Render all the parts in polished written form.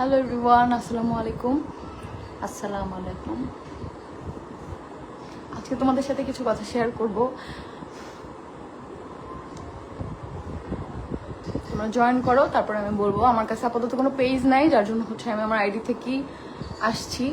Hello everyone, আসসালামু আলাইকুম। আসসালামু আলাইকুম। আজকে তোমাদের সাথে কিছু কথা শেয়ার করব। তোমরা জয়েন করো, তারপর আমি বলবো। আমার কাছে আপাতত কোনো পেজ নাই, যার জন্য হচ্ছে আমি আমার আইডি থেকেই আসছি।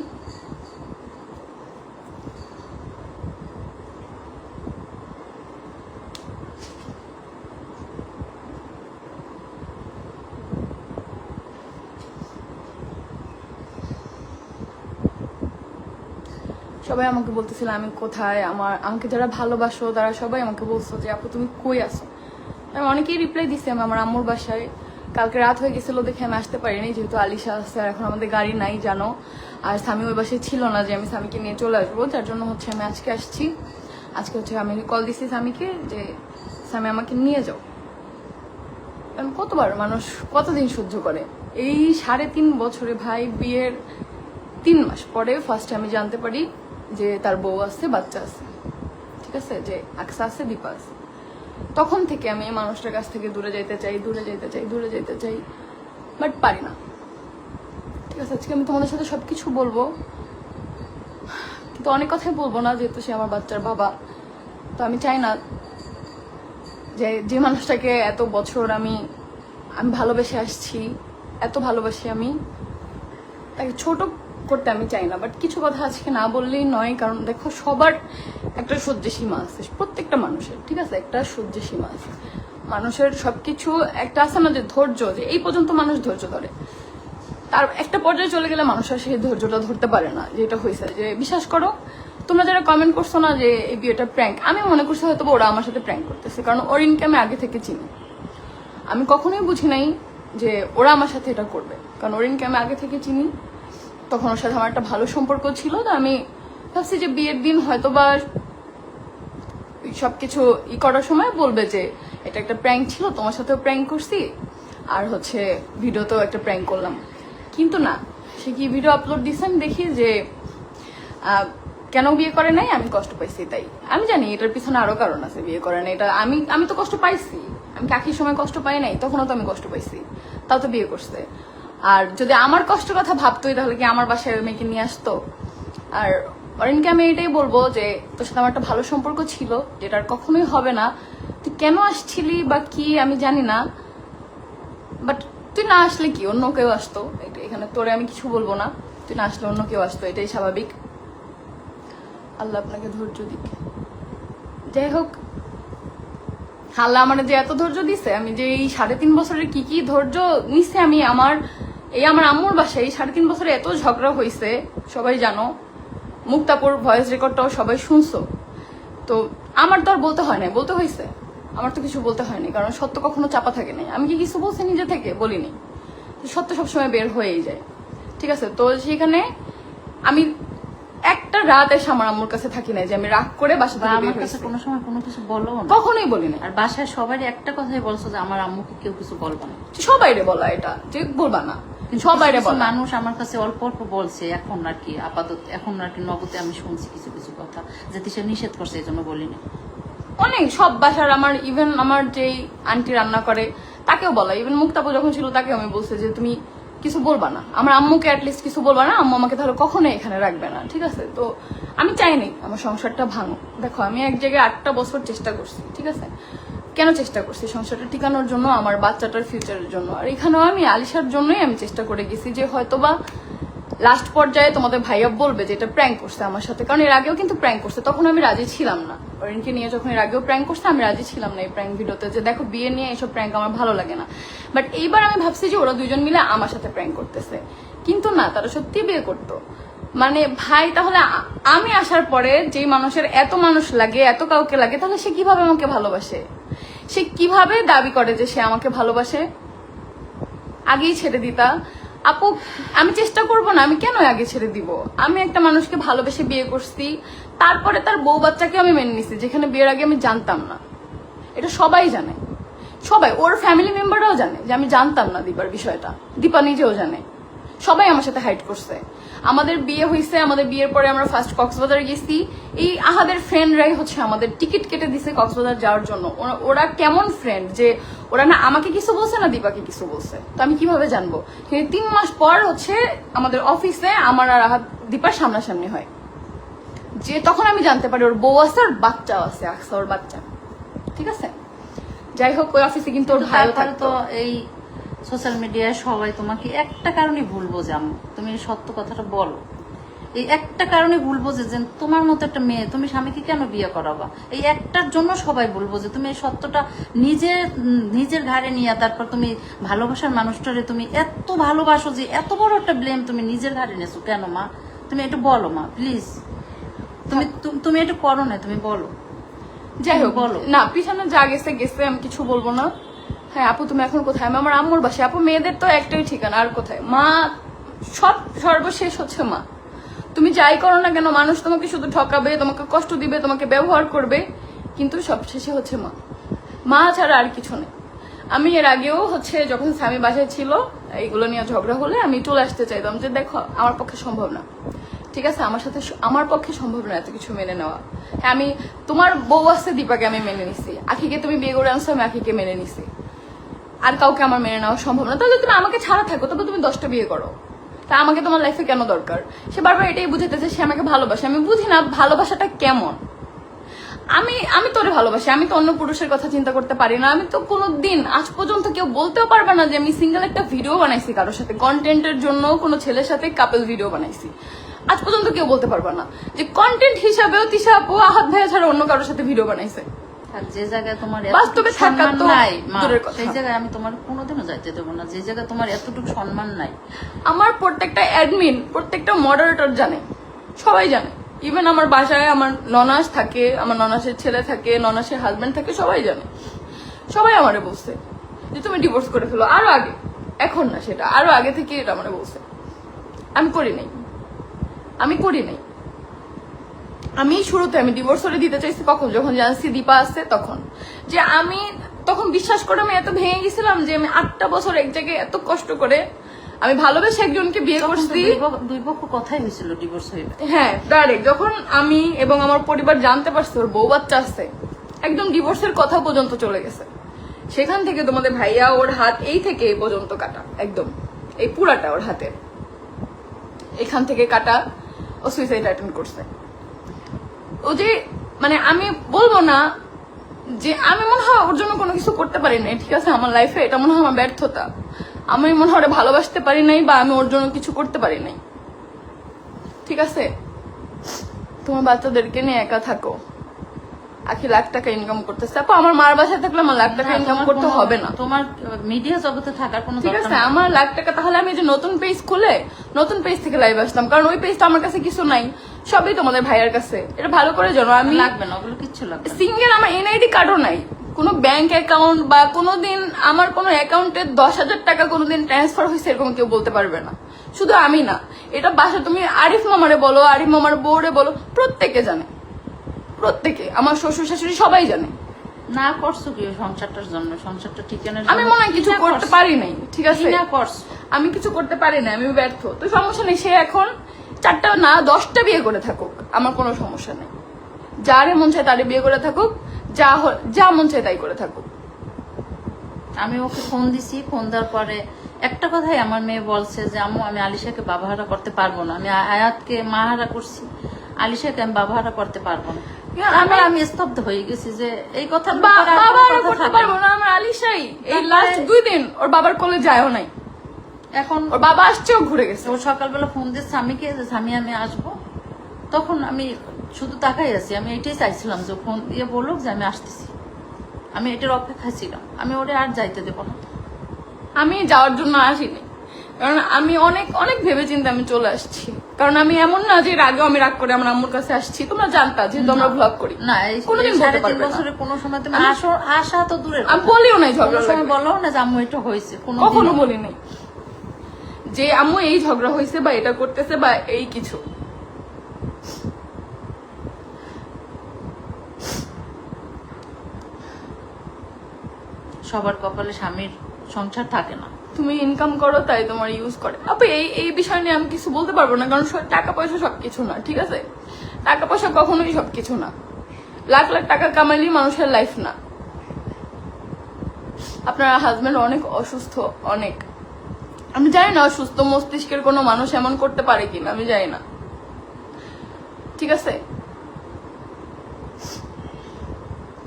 সবাই আমাকে বলতেছিল আমি কোথায়, আমাকে যারা ভালোবাসো তারা সবাই আমাকে বলছো যে আপু তুমি কই আসো। আমি অনেকেই রিপ্লাই দিচ্ছি আমি আমার আম্মুর বাসায়। কালকে রাত হয়ে গেছিলো দেখে আমি আসতে পারিনি, যেহেতু আলিশা আসছে আর এখন আমাদের গাড়ি নাই জানো। আর স্বামী ওই বাসায় ছিল না যে আমি স্বামীকে নিয়ে চলে আসবো, যার জন্য হচ্ছে আমি আজকে আসছি। আজকে হচ্ছে আমি কল দিচ্ছি স্বামীকে যে স্বামী আমাকে নিয়ে যাও। কতবার মানুষ কতদিন সহ্য করে। এই 3.5 বছরে ভাই বিয়ের 3 মাস পরে ফার্স্টে আমি জানতে পারি যে তার বউ আছে, বাচ্চা আছে, ঠিক আছে, যে আকসা আছে, দীপা আছে। তখন থেকে আমি এই মানুষটার কাছ থেকে দূরে যেতে চাই, দূরে যেতে চাই, দূরে যেতে চাই, বাট পারি না। ঠিক আছে, আজকে আমি তোমাদের সাথে সবকিছু বলবো, কিন্তু অনেক কথাই বলবো না, যেহেতু সে আমার বাচ্চার বাবা। তো আমি চাই না যে মানুষটাকে এত বছর আমি ভালোবেসে আসছি, এত ভালোবাসি আমি, তাকে ছোট করতে আমি চাই না। বাট কিছু কথা আজকে না বললেই নয়, কারণ দেখো সবার একটা সহ্য সীমা আছে, প্রত্যেকটা মানুষের, ঠিক আছে, একটা সহ্য সীমা আছে। মানুষের সবকিছু একটা আছে না, যে ধৈর্য, যে এই পর্যন্ত মানুষ ধৈর্য ধরে, তার একটা পর্যায়ে চলে গেলে মানুষ আর সেই ধৈর্যটা ধরতে পারে না। যেটা হয়েছে, যে বিশ্বাস করো তোমরা যারা কমেন্ট করছো না যে এই বিয়েটা প্র্যাঙ্ক, আমি মনে করছি হয়তো ওরা আমার সাথে প্র্যাঙ্ক করতেছে, কারণ অরিনকে আমি আগে থেকে চিনি। আমি কখনোই বুঝি নাই যে ওরা আমার সাথে এটা করবে, কারণ অরিনকে আমি আগে থেকে চিনি। তখন ওর সাথে আমার একটা ভালো সম্পর্ক ছিল, তো আমি ভাবছি যে বিয়ের দিন হয়তো বা সবকিছু করার সময় বলবে যে এটা একটা প্র্যাঙ্ক ছিল, তোমার সাথেও প্র্যাঙ্ক করছি, আর হচ্ছে ভিডিওতেও একটা প্র্যাঙ্ক করলাম। কিন্তু না, সে কি ভিডিও আপলোড দিচ্ছে আমি দেখি যে কেন বিয়ে করে নাই, আমি কষ্ট পাইছি। তাই আমি জানি এটার পিছনে আরো কারণ আছে, বিয়ে করে নাই এটা আমি তো কষ্ট পাইছি। আমি কাকির সময় কষ্ট পাই নাই, তখনও তো আমি কষ্ট পাইছি, তাও তো বিয়ে করছে। আর যদি আমার কষ্টের কথা ভাবতোই তাহলে কি আমার বাসায় মেয়েকে নিয়ে আসতো? আর অরিনকে আমি এটাই বলবো যে তোর সাথে আমার একটা ভালো সম্পর্ক ছিল, যেটা আর কখনোই হবে না। তুই কেন আসছিলি বা কি আমি জানি না, বাট তুই না আসলে কি অন্য কেউ আসতো, এখানে তোরে আমি কিছু বলবো না। তুই না আসলে অন্য কেউ আসতো, এটাই স্বাভাবিক। আল্লাহ আপনাকে ধৈর্য দিক। যাই হোক, আল্লাহ আমার যে এত ধৈর্য দিছে, আমি যে এই 3.5 বছরের কি কি ধৈর্য নিচ্ছে আমি আমার আম্মুর বাসায়, এই 3.5 বছরে এত ঝগড়া হয়েছে, সবাই জানো। মুক্তাপুর ভয়েস রেকর্ডটাও সবাই শুনছো। তো আমার তো আর বলতে হয় না, বলতে হয়েছে, আমার তো কিছু বলতে হয়নি, কারণ সত্য কখনো চাপা থাকে নাই। আমি কি কিছু বলছি নিজে থেকে? বলিনি। সত্য সবসময় বের হয়েই যায়, ঠিক আছে। তো সেখানে আমি একটা রাত এসে আমার আম্মুর কাছে থাকি নাই যে আমি রাগ করে বাসা থেকে বের হয়েছি। কোনো সময় কোনো কিছু বলো না? কখনোই বলি না। আর বাসায় সবাই একটা কথাই বলছো যে আমার আম্মুকে কেউ কিছু বলবা না। সবাইরে বলা এটা যে বলবা না, সবাইরে বলা। মানুষ আমার কাছে অল্প অল্প বলছে, এখন আর কি আপাতত, এখন আর কি নগদে আমি শুনছি কিছু কিছু কথা, যেটি সে নিষেধ করছে এই জন্য বলিনি। অনেক সব বাসার আমার, ইভেন আমার যেই আন্টি রান্না করে তাকেও বলা, ইভেন মুক্তাপু যখন ছিল তাকে আমি বলছি যে তুমি কিছু বলবা না, আমার আম্মুকে অ্যাটলিস্ট কিছু বলবা না, আম্মু আমাকে তাহলে কখনোই এখানে রাখবে না, ঠিক আছে। তো আমি চাইনি আমার সংসারটা ভাঙো। দেখো আমি এক জায়গায় 8টা বছর চেষ্টা করছি, ঠিক আছে। কেন চেষ্টা করছি? সংসারটা টিকানোর জন্য, আমার বাচ্চাটার ফিউচারের জন্য। আর এখানেও আমি আলিশার জন্যই আমি চেষ্টা করে গেছি, যে হয়তোবা লাস্ট পর্যায়ে তোমাদের ভাইয়া বলবে যে এটা প্র্যাঙ্ক করছে আমার সাথে, কারণ এর আগেও কিন্তু প্র্যাঙ্ক করছে, তখন আমি রাজি ছিলাম না। অরিনকে নিয়ে যখন এর আগেও প্র্যাঙ্ক করছে আমি রাজি ছিলাম না এই প্র্যাঙ্ক ভিডিওতে, যে দেখো বিয়ে নিয়ে এসব প্র্যাঙ্ক আমার ভালো লাগে না। বাট এইবার আমি ভাবছি যে ওরা দুইজন মিলে আমার সাথে প্র্যাঙ্ক করতেছে, কিন্তু না, তারা সত্যি বিয়ে করতো। মানে ভাই, তাহলে আমি আসার পরে যেই মানুষের এত মানুষ লাগে, এত কাউকে লাগে, তাহলে সে কিভাবে আমাকে ভালোবাসে? সে কিভাবে দাবি করে যে সে আমাকে ভালোবাসে? আগেই ছেড়ে দিতা আপু। আমি চেষ্টা করবো না? আমি কেন আগে ছেড়ে দিব? আমি একটা মানুষকে ভালোবেসে বিয়ে করছি, তারপরে তার বউ বাচ্চাকে আমি মেনে নিছি, যেখানে বিয়ের আগে আমি জানতাম না। এটা সবাই জানে, সবাই, ওর ফ্যামিলি মেম্বাররাও জানে যে আমি জানতাম না দীপার বিষয়টা, দীপা নিজেও জানে। সবাই আমার সাথে হাইট করছে। আমাদের বিয়ে হয়েছে, আমাদের বিয়ের পরে আমরা ফার্স্ট কক্সবাজার গেছি। এই আহাদের ফ্রেন্ডরাই হচ্ছে আমাদের টিকিট কেটে দিছে কক্সবাজার যাওয়ার জন্য। ওরা কেমন ফ্রেন্ড যে ওরা না আমাকে কিছু বলছে না দীপাকে কিছু বলছে, তো আমি কিভাবে জানবো? কিন্তু 3 মাস পর হচ্ছে আমাদের অফিসে আমার আর আহাদ দীপার সামনাসামনি হয়, যে তখন আমি জানতে পারি ওর বউ আছে আর বাচ্চাও আছে, আকসা ওর বাচ্চা। ঠিক আছে, যাই হোক ওই অফিসে কিন্তু ওর ভাইও তারপরে থাকতো। তো এই সোশ্যাল মিডিয়ায় সবাই তোমাকে একটা কারণে ভুল বোঝে আম্মু, তুমি এই সত্য কথাটা বলো। এই একটা কারণে ভুল বোঝে যে তোমার মতো একটা মেয়ে তুমি স্বামীকে কেন বিয়ে করাবা, এই একটার জন্য সবাই ভুল বোঝে। তুমি এই সত্যটা নিজের ঘাড়ে নিয়ে তারপর তুমি ভালোবাসার মানুষটারে তুমি এত ভালোবাসো যে এত বড় একটা ব্লেম তুমি নিজের ঘাড়ে নিয়েছো কেন মা? তুমি একটু বলো মা প্লিজ, তুমি একটু করো না, তুমি বলো। যাই হোক বলো। না, পিছনে যা গেছে গেছে, আমি কিছু বলবো না। হ্যাঁ আপু তুমি এখন কোথায়? আমি আমার আম্মুর বাসায়। আপু মেয়েদের তো একটাই ঠিকানা, আর কোথায়? মা সর্বশেষ হচ্ছে মা। তুমি যাই করো না কেন, মানুষ তোমাকে শুধু ঠকাবে, তোমাকে কষ্ট দিবে, তোমাকে ব্যবহার করবে, কিন্তু সবশেষে হচ্ছে মা। মা ছাড়া আর কিছু নেই। আমি এর আগেও হচ্ছে যখন স্বামী বাসায় ছিল এইগুলো নিয়ে ঝগড়া হলে আমি চলে আসতে চাইতাম, যে দেখো আমার পক্ষে সম্ভব না, ঠিক আছে আমার পক্ষে সম্ভব না এত কিছু মেনে নেওয়া। হ্যাঁ আমি তোমার বউ আছে দীপাকে আমি মেনে নিছি, আখিকে তুমি বিয়ে করে আনছো আমি আখিকে মেনে নিছি, আর কাউকে আমার মেনে নেওয়া সম্ভব না। তাহলে তুমি আমাকে ছাড়া থাকো, তবে তুমি 10টা বিয়ে করো, তা আমাকে তোমার লাইফে কেন দরকার? সে বারবার এটাই বুঝাইতেছে সে আমাকে ভালোবাসে। আমি বুঝি না ভালোবাসাটা কেমন। আমি তোরে ভালোবাসি, আমি তো অন্য পুরুষের কথা চিন্তা করতে পারি না। আমি তো কোনোদিন আজ পর্যন্ত কেউ বলতেও পারবে না যে আমি সিঙ্গেল একটা ভিডিও বানাইছি কারোর সাথে, কন্টেন্টের জন্য কোনো ছেলের সাথে কাপল ভিডিও বানাইছি। আজ পর্যন্ত কেউ বলতে পারবে না যে কন্টেন্ট হিসাবেও তিশা আপু আহাদ ভাইয়া ছাড়া অন্য কারোর সাথে ভিডিও বানাইছে। আর যে জায়গায় তোমার বাস্তবে এতটুকু থাকা সম্মান তো নাই মা, দূরের কথা। সেই জায়গায় আমি তোমার কোনোদিনও যাইতে দেবো না, যে জায়গায় তোমার এতটুকু সম্মান নাই। আমার প্রত্যেকটা অ্যাডমিন, প্রত্যেকটা মডারেটর জানে, সবাই জানে। ইভেন আমার বাসায় আমার ননাস থাকে, আমার ননাসের ছেলে থাকে, ননাসের হাজবেন্ড থাকে, সবাই জানে। সবাই আমারে বলছে যে তুমি ডিভোর্স করে ফেলো। আরো আগে, এখন না, সেটা আরো আগে থেকে এটা আমারে বলছে। আমি করি নাই। আমি শুরুতে আমি ডিভোর্স করে দিতে চাইছি কখন, যখন জানছি দীপা আসছে তখন। যে আমি তখন বিশ্বাস করে আমি এত ভেঙে গেছিলাম যে আমি 8টা বছর এক জায়গায় এত কষ্ট করে আমি ভালোবেসে একজনকে বিয়ে করছি। দুই পক্ষ কথাই হয়েছিল ডিভোর্স হয়ে। হ্যাঁ ডাইরেক্ট যখন আমি এবং আমার পরিবার জানতে পারছে ওর বউ বাচ্চা আসছে, একদম ডিভোর্সের কথা পর্যন্ত চলে গেছে। সেখান থেকে তোমাদের ভাইয়া ওর হাত এই থেকে এই পর্যন্ত কাটা, একদম এই পুরাটা ওর হাতের এখান থেকে কাটা। ও সুইসাইড অ্যাটেম্প করছে। ও যে মানে আমি বলবো না যে আমি মনে হয় ওর জন্য কোনো কিছু করতে পারি নাই, ঠিক আছে, আমার লাইফে এটা মনে হয় আমার ব্যর্থতা। আমি মনে হয় ওরা ভালোবাসতে পারি নাই, বা আমি ওর জন্য কিছু করতে পারি নাই। ঠিক আছে, তোমার বাচ্চাদেরকে নিয়ে একা থাকো। আখি লাখ টাকা ইনকাম করতেছে আপু, আমার মার বাসায় থাকলে আমার লাখ টাকা ইনকাম করতে হবে না। তোমার মিডিয়া জগতে থাকার কোনো ঠিক দরকার আছে, নেই। আমার লাখ টাকা তাহলে আমি যে নতুন পেজ খুলে নতুন পেজ থেকে লাইভ আসতাম, কারণ ওই পেজটা আমার কাছে কিছু নাই, সবই তোমাদের ভাইয়ার কাছে। এটা ভালো করে জানো। আমি লাগবে না, ওগুলো কিচ্ছু লাগবে না। সিঙ্গেল, আমার এনআইডি কার্ডও নাই, কোনো ব্যাংক অ্যাকাউন্ট বা কোনোদিন আমার কোনো অ্যাকাউন্টে 10,000 টাকা কোনোদিন ট্রান্সফার হয়েছে এরকম কেউ বলতে পারবে না। শুধু আমি না, এটা বাসা তুমি আরিফ মামারে বলো, আরিফ মামার বউরে বলো, প্রত্যেকে জানে, প্রত্যেকে, আমার শ্বশুর শাশুড়ি সবাই জানে। না করছো কি সংসারটার জন্য, সংসারটা ঠিকানার আমি মনে হয় কিছু করতে পারি নাই, ঠিক আছে, না করছো। আমি কিছু করতে পারি না, আমি ব্যর্থ। তো সমস্যা নেই, সে এখন 4টা না 10টা বিয়ে করে থাকুক, আমার কোনো সমস্যা নেই। যারে মন চায় তারে বিয়ে করে থাকুক, যা মন চায় তাই করে থাকুক। আমি ওকে ফোন দিছি, ফোন দেওয়ার পরে একটা কথাই আমার মেয়ে বলছে যে আম্মু আমি আলিশাকে বাবাহারা করতে পারবো না, আমি আয়াতকে মাহারা করছি, আলিশাকে আমি বাবাহারা করতে পারবো না। আমি স্তব্ধ হয়ে গেছি যে এই কথা বাবা করতে পারবো না, আমার আলিশাই এই লাস্ট 2 দিন ওর বাবার কোলে যায়ও নাই। এখন ওর বাবা আসছেও ঘুরে গেছে। ও সকালবেলা ফোন দিয়ে স্বামীকে যে স্বামী আমি আসবো, তখন আমি শুধু তাকাই আছি। আমি এটাই চাইছিলাম যে ফোন দিয়ে বলুক যে আমি আসতেছি, আমি এটার অপেক্ষায় ছিলাম। আমি ওরে আর যাইতে দেবো না। আমি যাওয়ার জন্য আসিনি, কারণ আমি অনেক অনেক ভেবে চিন্তে আমি চলে আসছি। কারণ আমি এমন না যে এর আগেও আমি রাগ করে আমার আম্মুর কাছে আসছি, তোমরা জানতা যেহেতু আমরা ব্লগ করি। না, এই কোনোদিন বলতে 3.5 পারবে না। বছরে কোনো সময় তুমি আসা তো দূরের আমি কথা। বলিও নাই কোনো ঝগড়া সময় লাগবে। বলো না যে আম্মু এটা হয়েছে, কখনো বলি নাই যে আম্মু এই ঝগড়া হয়েছে বা এটা করতেছে বা এই কিছু। সবার কপালে স্বামীর সংসার থাকে না। তুমি ইনকাম করো তাই তোমার ইউজ করে। আপু এই এই বিষয় নিয়ে আমি কিছু বলতে পারবো না, কারণ টাকা পয়সা সবকিছু না, ঠিক আছে? টাকা পয়সা কখনোই সবকিছু না। লাখ লাখ টাকা কামাইলেই মানুষের লাইফ না। আপনার হাজবেন্ড অনেক অসুস্থ, অনেক। আমি জানি না সুস্থ মস্তিষ্কের কোনো মানুষ এমন করতে পারে কিনা, আমি জানি না, ঠিক আছে?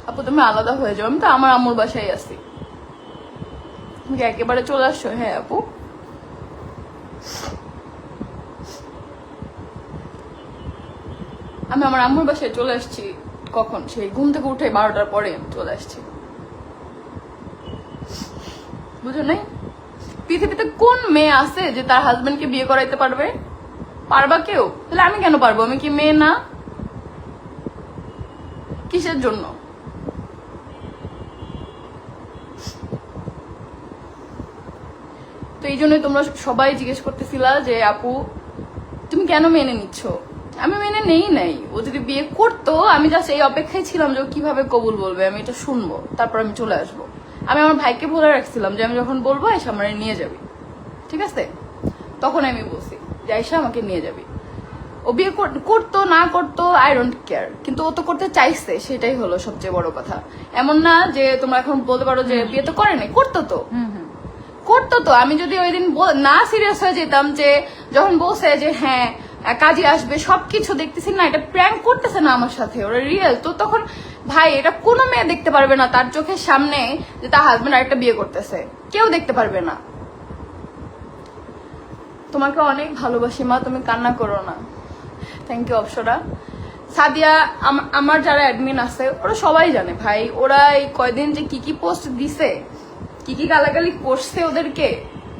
আপু তুমি আলাদা হয়ে যাও, আমি তো আমার আম্মুর বাসায় আছি। তুমি কি একেবারে চলে আসছো? হ্যাঁ আপু, আমি আমার আম্মুর বাসায় চলে আসছি। কখন? সেই ঘুম থেকে উঠে 12টার পরে চলে আসছি, বুঝো নাই? পৃথিবীতে কোন মেয়ে আছে যে তার হাজবেন্ডকে বিয়ে করাইতে পারবে? পারবা কেউ? তাহলে আমি কেন পারবো? আমি কি মেয়ে না? কিসের জন্য? তো এই জন্যই তোমরা সবাই জিজ্ঞেস করতেছিলা যে আপু তুমি কেন মেনে নিচ্ছ? আমি মেনে নেই নাই। ও যদি বিয়ে করতো, আমি জাস্ট এই অপেক্ষায় ছিলাম যে ও কিভাবে কবুল বলবে, আমি এটা শুনবো, তারপর আমি চলে আসবো। আমি আমার ভাইকে বলে রাখছিলাম যে আমি যখন বলবো আয়সা আমার নিয়ে যাবি, ঠিক আছে? তখন আমি বলছি যে আয়সা আমাকে নিয়ে যাবি। ও বিয়ে করতো না করতো আই ডোন্ট কেয়ার, কিন্তু ও তো করতে চাইছে, সেটাই হলো সবচেয়ে বড় কথা। এমন না যে তোমরা এখন বলতে পারো যে বিয়ে তো করে নাই, করতো তো, করতো তো। আমি যদি ওই দিন না সিরিয়াস হয়ে যেতাম, যে যখন বলছে যে হ্যাঁ কাজে আসবে, সবকিছু দেখতেছি না এটা প্র্যাঙ্ক করতেছে না আমার সাথে, ওরা রিয়েল, তো তখন ভাই এটা কোনো মেয়ে দেখতে পারবে না তার চোখের সামনে যে তার হাজবেন্ড আরেকটা বিয়ে করতেছে, কেউ দেখতে পারবে না। তোমাকে অনেক ভালোবাসি মা, তুমি কান্না করো না। Thank you Apsara. সাদিয়া, আমার যারা অ্যাডমিন আছে ওরা সবাই জানে ভাই, ওরা এই কয়দিন যে কি কি পোস্ট দিছে, কি কি গালাগালি করছে ওদেরকে,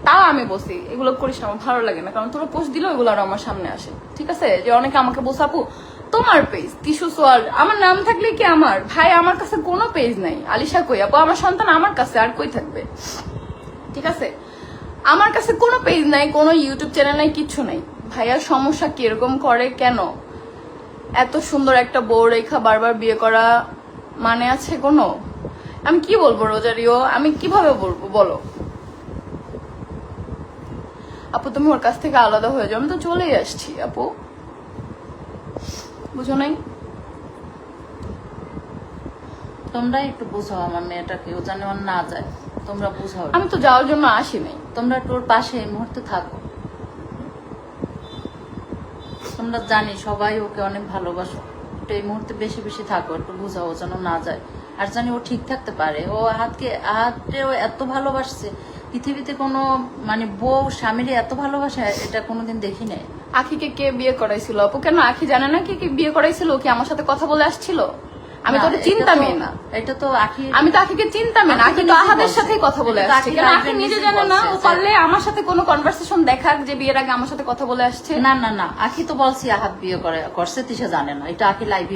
তাও আমি বসি এগুলো করিস না, আমার ভালো লাগে না। কারণ তোরা পোস্ট দিলেও এগুলো আর আমার সামনে আসে, ঠিক আছে? যে অনেকে আমাকে বসে আপু তোমার পেজ টিস্যু সোয়াল, আমার নাম থাকলে কি আমার ভাই, আমার কাছে কোনো পেজ নাই। আলিশা কই আপু, আমার সন্তান আমার কাছে, আর কই থাকবে, ঠিক আছে? আমার কাছে কোনো পেজ নাই, কোনো ইউটিউব চ্যানেল নাই, কিচ্ছু নাই। ভাইয়ার সমস্যা কিরকম করে, কেন এত সুন্দর একটা বউ রেখা বারবার বিয়ে করা মানে আছে কোনো? আমি কি বলবো রোজারিও, আমি কিভাবে বলবো বলো? আপু তুমি ওর কাছ থেকে আলাদা হয়ে যাও, আমি তো চলেই আসছি আপু, বুঝো নাই? তোমরা একটু বুঝাও আমার মেয়েটাকে, ও যেন আর না যায়, তোমরা বুঝাও। আমি তো যাওয়ার জন্য আসি নাই। তোমরা একটু ওর পাশে এই মুহূর্তে থাকো। তোমরা জানি সবাই ওকে অনেক ভালোবাসো, একটু এই মুহূর্তে বেশি বেশি থাকো, একটু বুঝাও ও যেন না যায়, আর জানি ও ঠিক থাকতে পারে। ও আহাতকে ও এত ভালোবাসছে, পৃথিবীতে কোনো মানে বউ স্বামীর এত ভালোবাসে এটা কোনোদিন দেখি নাই। আখিকে কে বিয়ে করাইছিল আপু? কেন আখি জানে না কে বিয়ে করাইছিল? ও কি আমার সাথে কথা বলে আসছিল? আমি তো চিন্তামই না, এটা তো আখি, আমি তো আখিকে চিন্তামই না। আখি তো আহাদের সাথেই কথা বলে আসছে। কেন আখি নিজে জানে না? ও পারলে আমার সাথে কোনো কনভারসেশন দেখাক যে বিয়ের আগে আমার সাথে কথা বলে আসছে। না না না, আখি তো বলছি আহাত বিয়ে করছে, তিশা জানে না, এটা আখি লাইভে।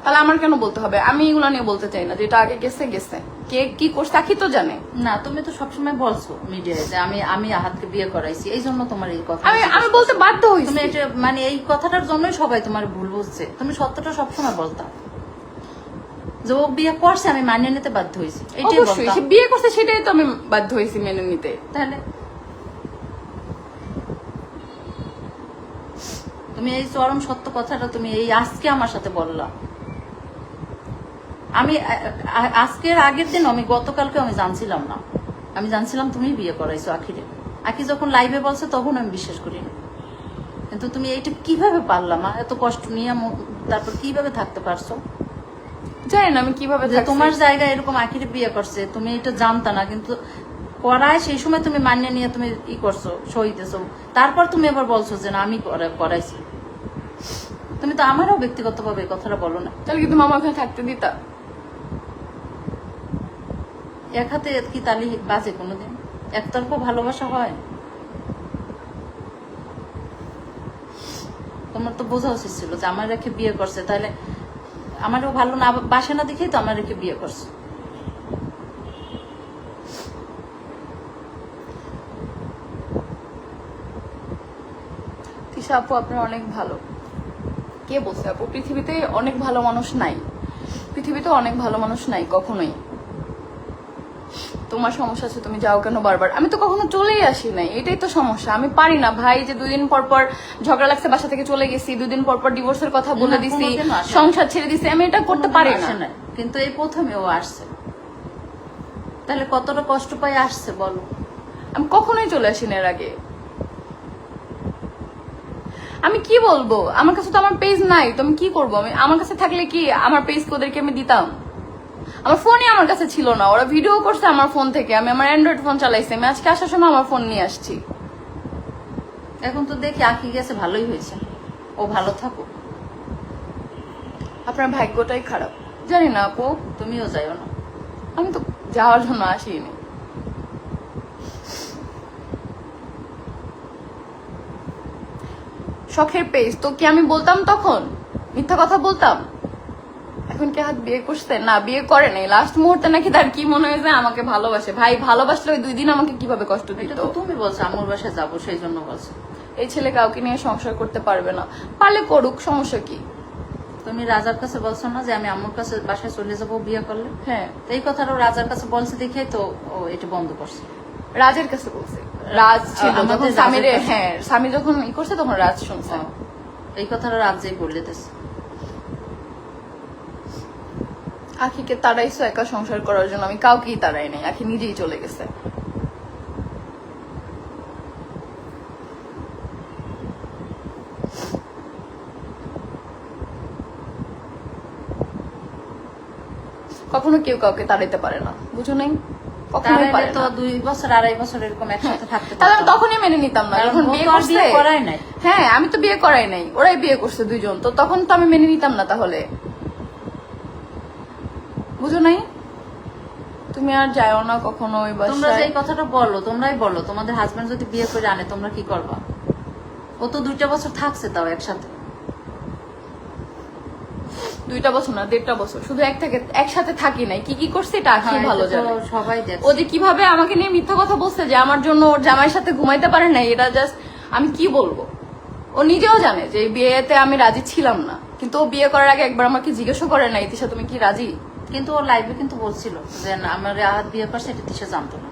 তাহলে আমার কেন বলতে হবে? আমি এগুলো নিয়ে বলতে চাই না, যেটা আগে গেছে গেছে, কে কি করছে আখি তো জানে না। তুমি তো সবসময় বলছো মিডিয়ায় যে আমি আহাতকে বিয়ে করাইছি, এই জন্য তোমার এই কথা আমি বলতে বাধ্য হইছি। তুমি এটা মানে এই কথাটার জন্যই সবাই তোমার ভুল বুঝছে। তুমি সত্যটা সবসময় বলতা যে ও বিয়ে করছে, আমি মানিয়ে নিতে বাধ্য হয়েছি, এটাই অবশ্যই সে বিয়ে করছে, সেটাই তো আমি বাধ্য হয়েছি মেনে নিতে। তাহলে তুমি এই চরম সত্য কথাটা তুমি এই আজকে আমার সাথে বললা। আমি আজকের আগের দিন, আমি গতকালকে আমি জানছিলাম না, আমি জানছিলাম তুমি বিয়ে করাইছো আখিরে। আখি যখন লাইভে বলছে তখন আমি বিশ্বাস করিনি, কিন্তু তুমি এইটা কিভাবে পারলাম? এত কষ্ট নিয়ে তারপর কিভাবে থাকতে পারছো? জানি না আমি কিভাবে তোমার জায়গায় এরকম আখিরে বিয়ে করছে, তুমি এটা জানতা না, কিন্তু করায় সেই সময় তুমি মানিয়ে নিয়ে তুমি ই করছো, সহিতেছো, তারপর তুমি আবার বলছো যে না আমি করাইছি। তুমি তো আমারও ব্যক্তিগত ভাবে কথাটা বলো না। তাহলে কি তুমি আমার ওখানে থাকতে দিতা? এক হাতে কি তালি বাজে কোনোদিন? একতরফা ভালোবাসা হয়? তোমার তো বোঝা উচিত ছিল যে আমার রেখে বিয়ে করছে, তাহলে আমারও ভালো না বাসে না দেখেই তো আমার রেখে বিয়ে করছে। তিশা আপু আপনি অনেক ভালো। কে বলছে আপু পৃথিবীতে অনেক ভালো মানুষ নাই? পৃথিবীতে অনেক ভালো মানুষ নাই কখনোই। তোমার সমস্যা আছে, তুমি যাও কেন বারবার? আমি তো কখনো চলেই আসি নাই, এটাই তো সমস্যা। আমি পারি না ভাই যে 2 দিন পর পর ঝগড়া লাগছে বাসা থেকে চলে গেছি, 2 দিন পর পর ডিভোর্সের কথা বলে না, দিছি, কোনোদিনও আসে না। সংসার ছেড়ে দিছি, আমি এটা করতে পারি না। আসে নাই। কিন্তু এই প্রথমে ও আসছে, তাহলে কতটা কষ্ট পাই আসছে বলো। আমি কখনোই চলে আসি না এর আগে। আমি কি বলবো, আমার কাছে তো আমার পেজ নাই, তো আমি কি করবো? আমি আমার কাছে থাকলে কি আমার পেজ ওদেরকে আমি দিতাম? আমার ফোনই আমার কাছে ছিল না, ওরা ভিডিও করছে আমার ফোন থেকে, আমি আমার অ্যান্ড্রয়েড ফোন চালাইছি, আমি আজকে আসার সময় আমার ফোন নিয়ে আসছি। এখন তো দেখি আঁকি গেছে, ভালোই হয়েছে, ও ভালো থাকো। আপনার ভাগ্যটাই খারাপ, জানি না আপু। তুমিও যাইও না। আমি তো যাওয়ার জন্য আসিনি। শখের পেজ তো কি আমি বলতাম তখন? মিথ্যা কথা বলতাম? এখন কি হাত বিয়ে করছে? না, বিয়ে করে নাই। লাস্ট মুহূর্তে নাকি তার কি মনে হয়েছে আমাকে ভালোবাসে। ভাই ভালোবাসলে ওই 2 দিন আমাকে কিভাবে কষ্ট এটা দিত? তো তুমি বলছো আম্মুর বাসায় যাবো, সেই জন্য বলছো। এই ছেলে কাউকে নিয়ে সংসার করতে পারবে না, পারলে করুক, সমস্যা কি? তুমি রাজার কাছে বলছো না যে আমি আম্মুর কাছে বাসায় চলে যাবো বিয়ে করলে? হ্যাঁ, তো এই কথাটা ও রাজার কাছে বলছে দেখে তো ও এটা বন্ধ করছে। রাজের কাছে বলছে। রাজ ছিল আমাদের যখন রাজের স্বামীর, কাছে। হ্যাঁ স্বামী যখন ই করছে তখন রাজ শুনছে। এই কথাটা রাজ্যেই বললে দিছে। আখিকে তাড়াইছো একা সংসার করার জন্য, আমি কাউকেই তাড়াই নাই, আখি নিজেই চলে গেছে। কখনো কেউ কাউকে তাড়াইতে পারে না, বুঝো নাই? কখনোই তাহলে পারে তো না। 2 বছর 2.5 বছর এরকম একসাথে থাকতে তাহলে আমি পারতাম। তখনই মেনে নিতাম না, কারণ যখন ও বিয়ে তো আর করছে। বিয়ে করাই নাই। হ্যাঁ, আমি তো বিয়ে করাই নাই, ওরাই বিয়ে করছে 2 জন, তো তখন তো আমি মেনে নিতাম না। তাহলে বুঝো নাই? তুমি আর যাও না কখনো ওই তোমরা যে বাসায়। এই কথাটা বলো, তোমরাই বলো তোমাদের হাজবেন্ড যদি বিয়ে করে আনে তোমরা কি করবা? ও তো 2টা বছর থাকছে তাও একসাথে। 2টা বছর না, 1.5টা বছর, শুধু একসাথে থাকি নাই, কি কি করছে এটা আখি হ্যাঁ, ভালো এটা তো জানে। সবাই দেখছে। ও যে কিভাবে আমাকে নিয়ে মিথ্যা কথা বলছে যে আমার জন্য ওর জামাইয়ের সাথে ঘুমাইতে পারে নাই, এটা জাস্ট আমি কি বলবো। ও নিজেও জানে যে এই বিয়েতে আমি রাজি ছিলাম না, কিন্তু ও বিয়ে করার আগে একবার আমাকে জিজ্ঞাসা করে নাই, তিশা তুমি কি রাজি? কিন্তু ও লাইভে কিন্তু বলছিল যে না, আমার আহাত বিয়ে করছে, এটা দিশা জানতো না,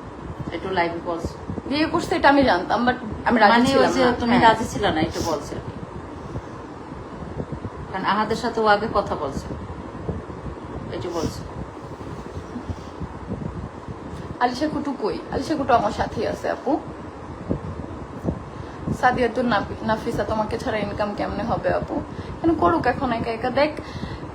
একটু লাইভে বলছে। বিয়ে করছে এটা আমি জানতাম, বাট আমি রাজি মানে ওই ছিলাম যে না। তুমি হ্যাঁ। রাজি ছিল না এটা বলছে। কারণ আহাদের সাথে ও আগে কথা বলছে, এটা বলছে। আলিশা কুটু কই? আলিশা কুটু আমার সাথেই আছে আপু। সাদিয়া তো নাফিসা তোমাকে ছাড়া ইনকাম কেমনে হবে আপু? কেন করুক এখন একা একা। দেখ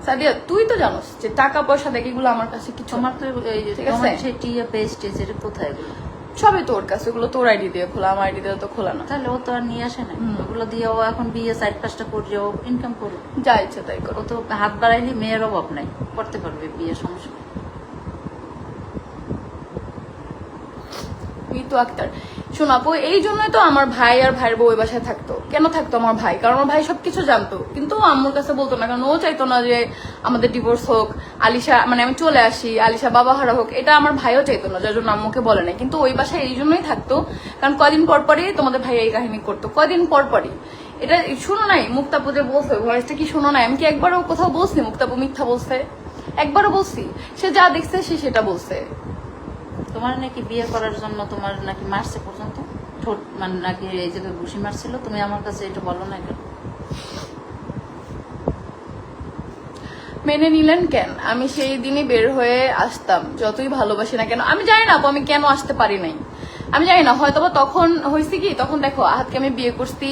সাদিয়া, তুই তো জানোস যে টাকা পয়সা দেখ এগুলো আমার কাছে কিছু না। তোমার তো এই যে ঠিক তোমার আছে। সেই টিয়া পেস্ট এটা কোথায় এগুলো? সবই তোর কাছে, এগুলো তোর আইডি দিয়ে খোলা, আমার আইডি দিয়ে তো খোলা না। তাহলে ও তো আর নিয়ে আসে না ওগুলো দিয়ে। ও এখন বিয়ে সাইড কাজটা করছে, ও ইনকাম করুক। যা ইচ্ছে তাই করো। ও তো হাত বাড়াইলে মেয়ের অভাব নাই, করতে পারবে বিয়ে, সমস্যা নেই। মিতু আক্তার, শোনো আপু, এই জন্যই তো আমার ভাই আর ভাইয়ের বউ ওই বাসায় থাকতো। কেন থাকতো আমার ভাই? কারণ আমার ভাই সবকিছু জানতো, কিন্তু ও আম্মুর কাছে বলতো না, কারণ ও চাইতো না যে আমাদের ডিভোর্স হোক, আলিশা মানে আমি চলে আসি, আলিশা বাবা হারা হোক, এটা আমার ভাইও চাইতো না, যার জন্য আম্মুকে বলে নাই। কিন্তু ওই বাসায় এই জন্যই থাকতো, কারণ কয়দিন পর পরই তোমাদের ভাই এই কাহিনী করতো, কয়দিন পর পরই। এটা শুনো নাই মুক্তাপু যে বলছে, ভয়েসটা কি শোনো নাই? আমি কি একবারও কোথাও বলছি মুক্তাপু মিথ্যা বলছে? একবারও বলছি? সে যা দেখছে সে সেটা বলছে। তোমার নাকি বিয়ে করার জন্য তোমার নাকি মারছে পর্যন্ত, ঠোঁট মানে নাকি এই জায়গায় ঘুষি মারছিল, তুমি আমার কাছে এটা বলো না কেন? মেনে নিলেন কেন? আমি সেই দিনই বের হয়ে আসতাম, যতই ভালোবাসি না কেন। আমি জানি না আপু আমি কেন আসতে পারি নাই, আমি জানি না। হয়তো বা তখন হয়েছে কি, তখন দেখো আহাতকে আমি বিয়ে করছি,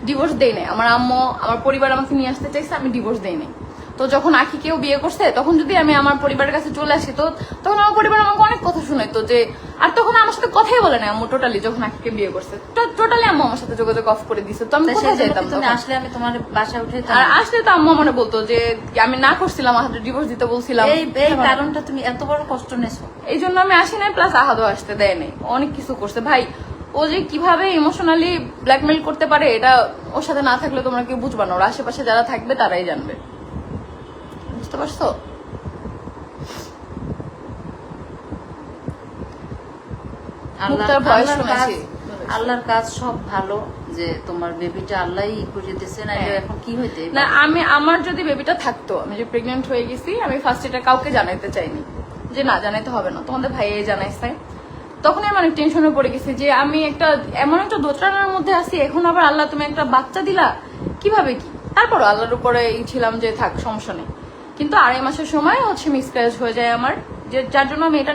ডিভোর্স দেই নাই। আমার আম্মু আমার পরিবার আমাকে নিয়ে আসতে চাইছে, আমি ডিভোর্স দেই নাই। তো যখন আখিকেও বিয়ে করছে, তখন যদি আমি আমার পরিবারের কাছে চলে আসি, তো তখন আমার পরিবার আমাকে অনেক কথা শুনাইতো যে, আর তখন আমার সাথে কথাই বলে না আম্মু টোটালি। যখন আখিকে বিয়ে করছে টোটালি আম্মু আমার সাথে যোগাযোগ অফ করে দিছে, তো আমি তাই কোথায় সেই জন্য যাইতাম কি তুমি তখন? আসলে আমি তোমার বাসায় উঠে আর আসলে তো আম্মু মনে বলতো যে আমি না করছিলাম, আহাদের ডিভোর্স দিতে বলছিলাম। এই কারণটা তুমি এত বড় কষ্ট নেছো, এই জন্য আমি আসি নাই, প্লাস আহাদও আসতে দেয় নাই। অনেক কিছু করছে ভাই। ও যে কিভাবে ইমোশনালি ব্ল্যাকমেল করতে পারে, এটা ওর সাথে না থাকলে তোমরা কেউ বুঝবা না, ওর আশেপাশে যারা থাকবে তারাই জানবে। বুঝতে পারছো? মুক্তার ভয়েস শুনেছি। আল্লাহর কাজ সব ভালো, যে তোমার বেবিটা আল্লাহই করে দিয়েছে, না এখন কি হইতে। না, আমি আমার যদি বেবিটা থাকতো, আমি যে প্রেগনেন্ট হয়ে গেছি, আমি ফার্স্ট এটা কাউকে জানাইতে চাইনি, যে না জানাইতে হবে না, তোমাদের ভাইয়াই জানাইছে। তখনই আমি অনেক টেনশনে পড়ে গেছি যে আমি একটা এমন একটা দোটানার মধ্যে আছি, এখন আবার আল্লাহ তুমি একটা বাচ্চা দিলা, কিভাবে কি। তারপরও আল্লাহর উপরে ছিলাম যে থাক সমস্যা নেই। কিন্তু 2.5 মাসের সময় হচ্ছে মিসক্যারেজ হয়ে যায় আমার, যে যার জন্য আমি এটা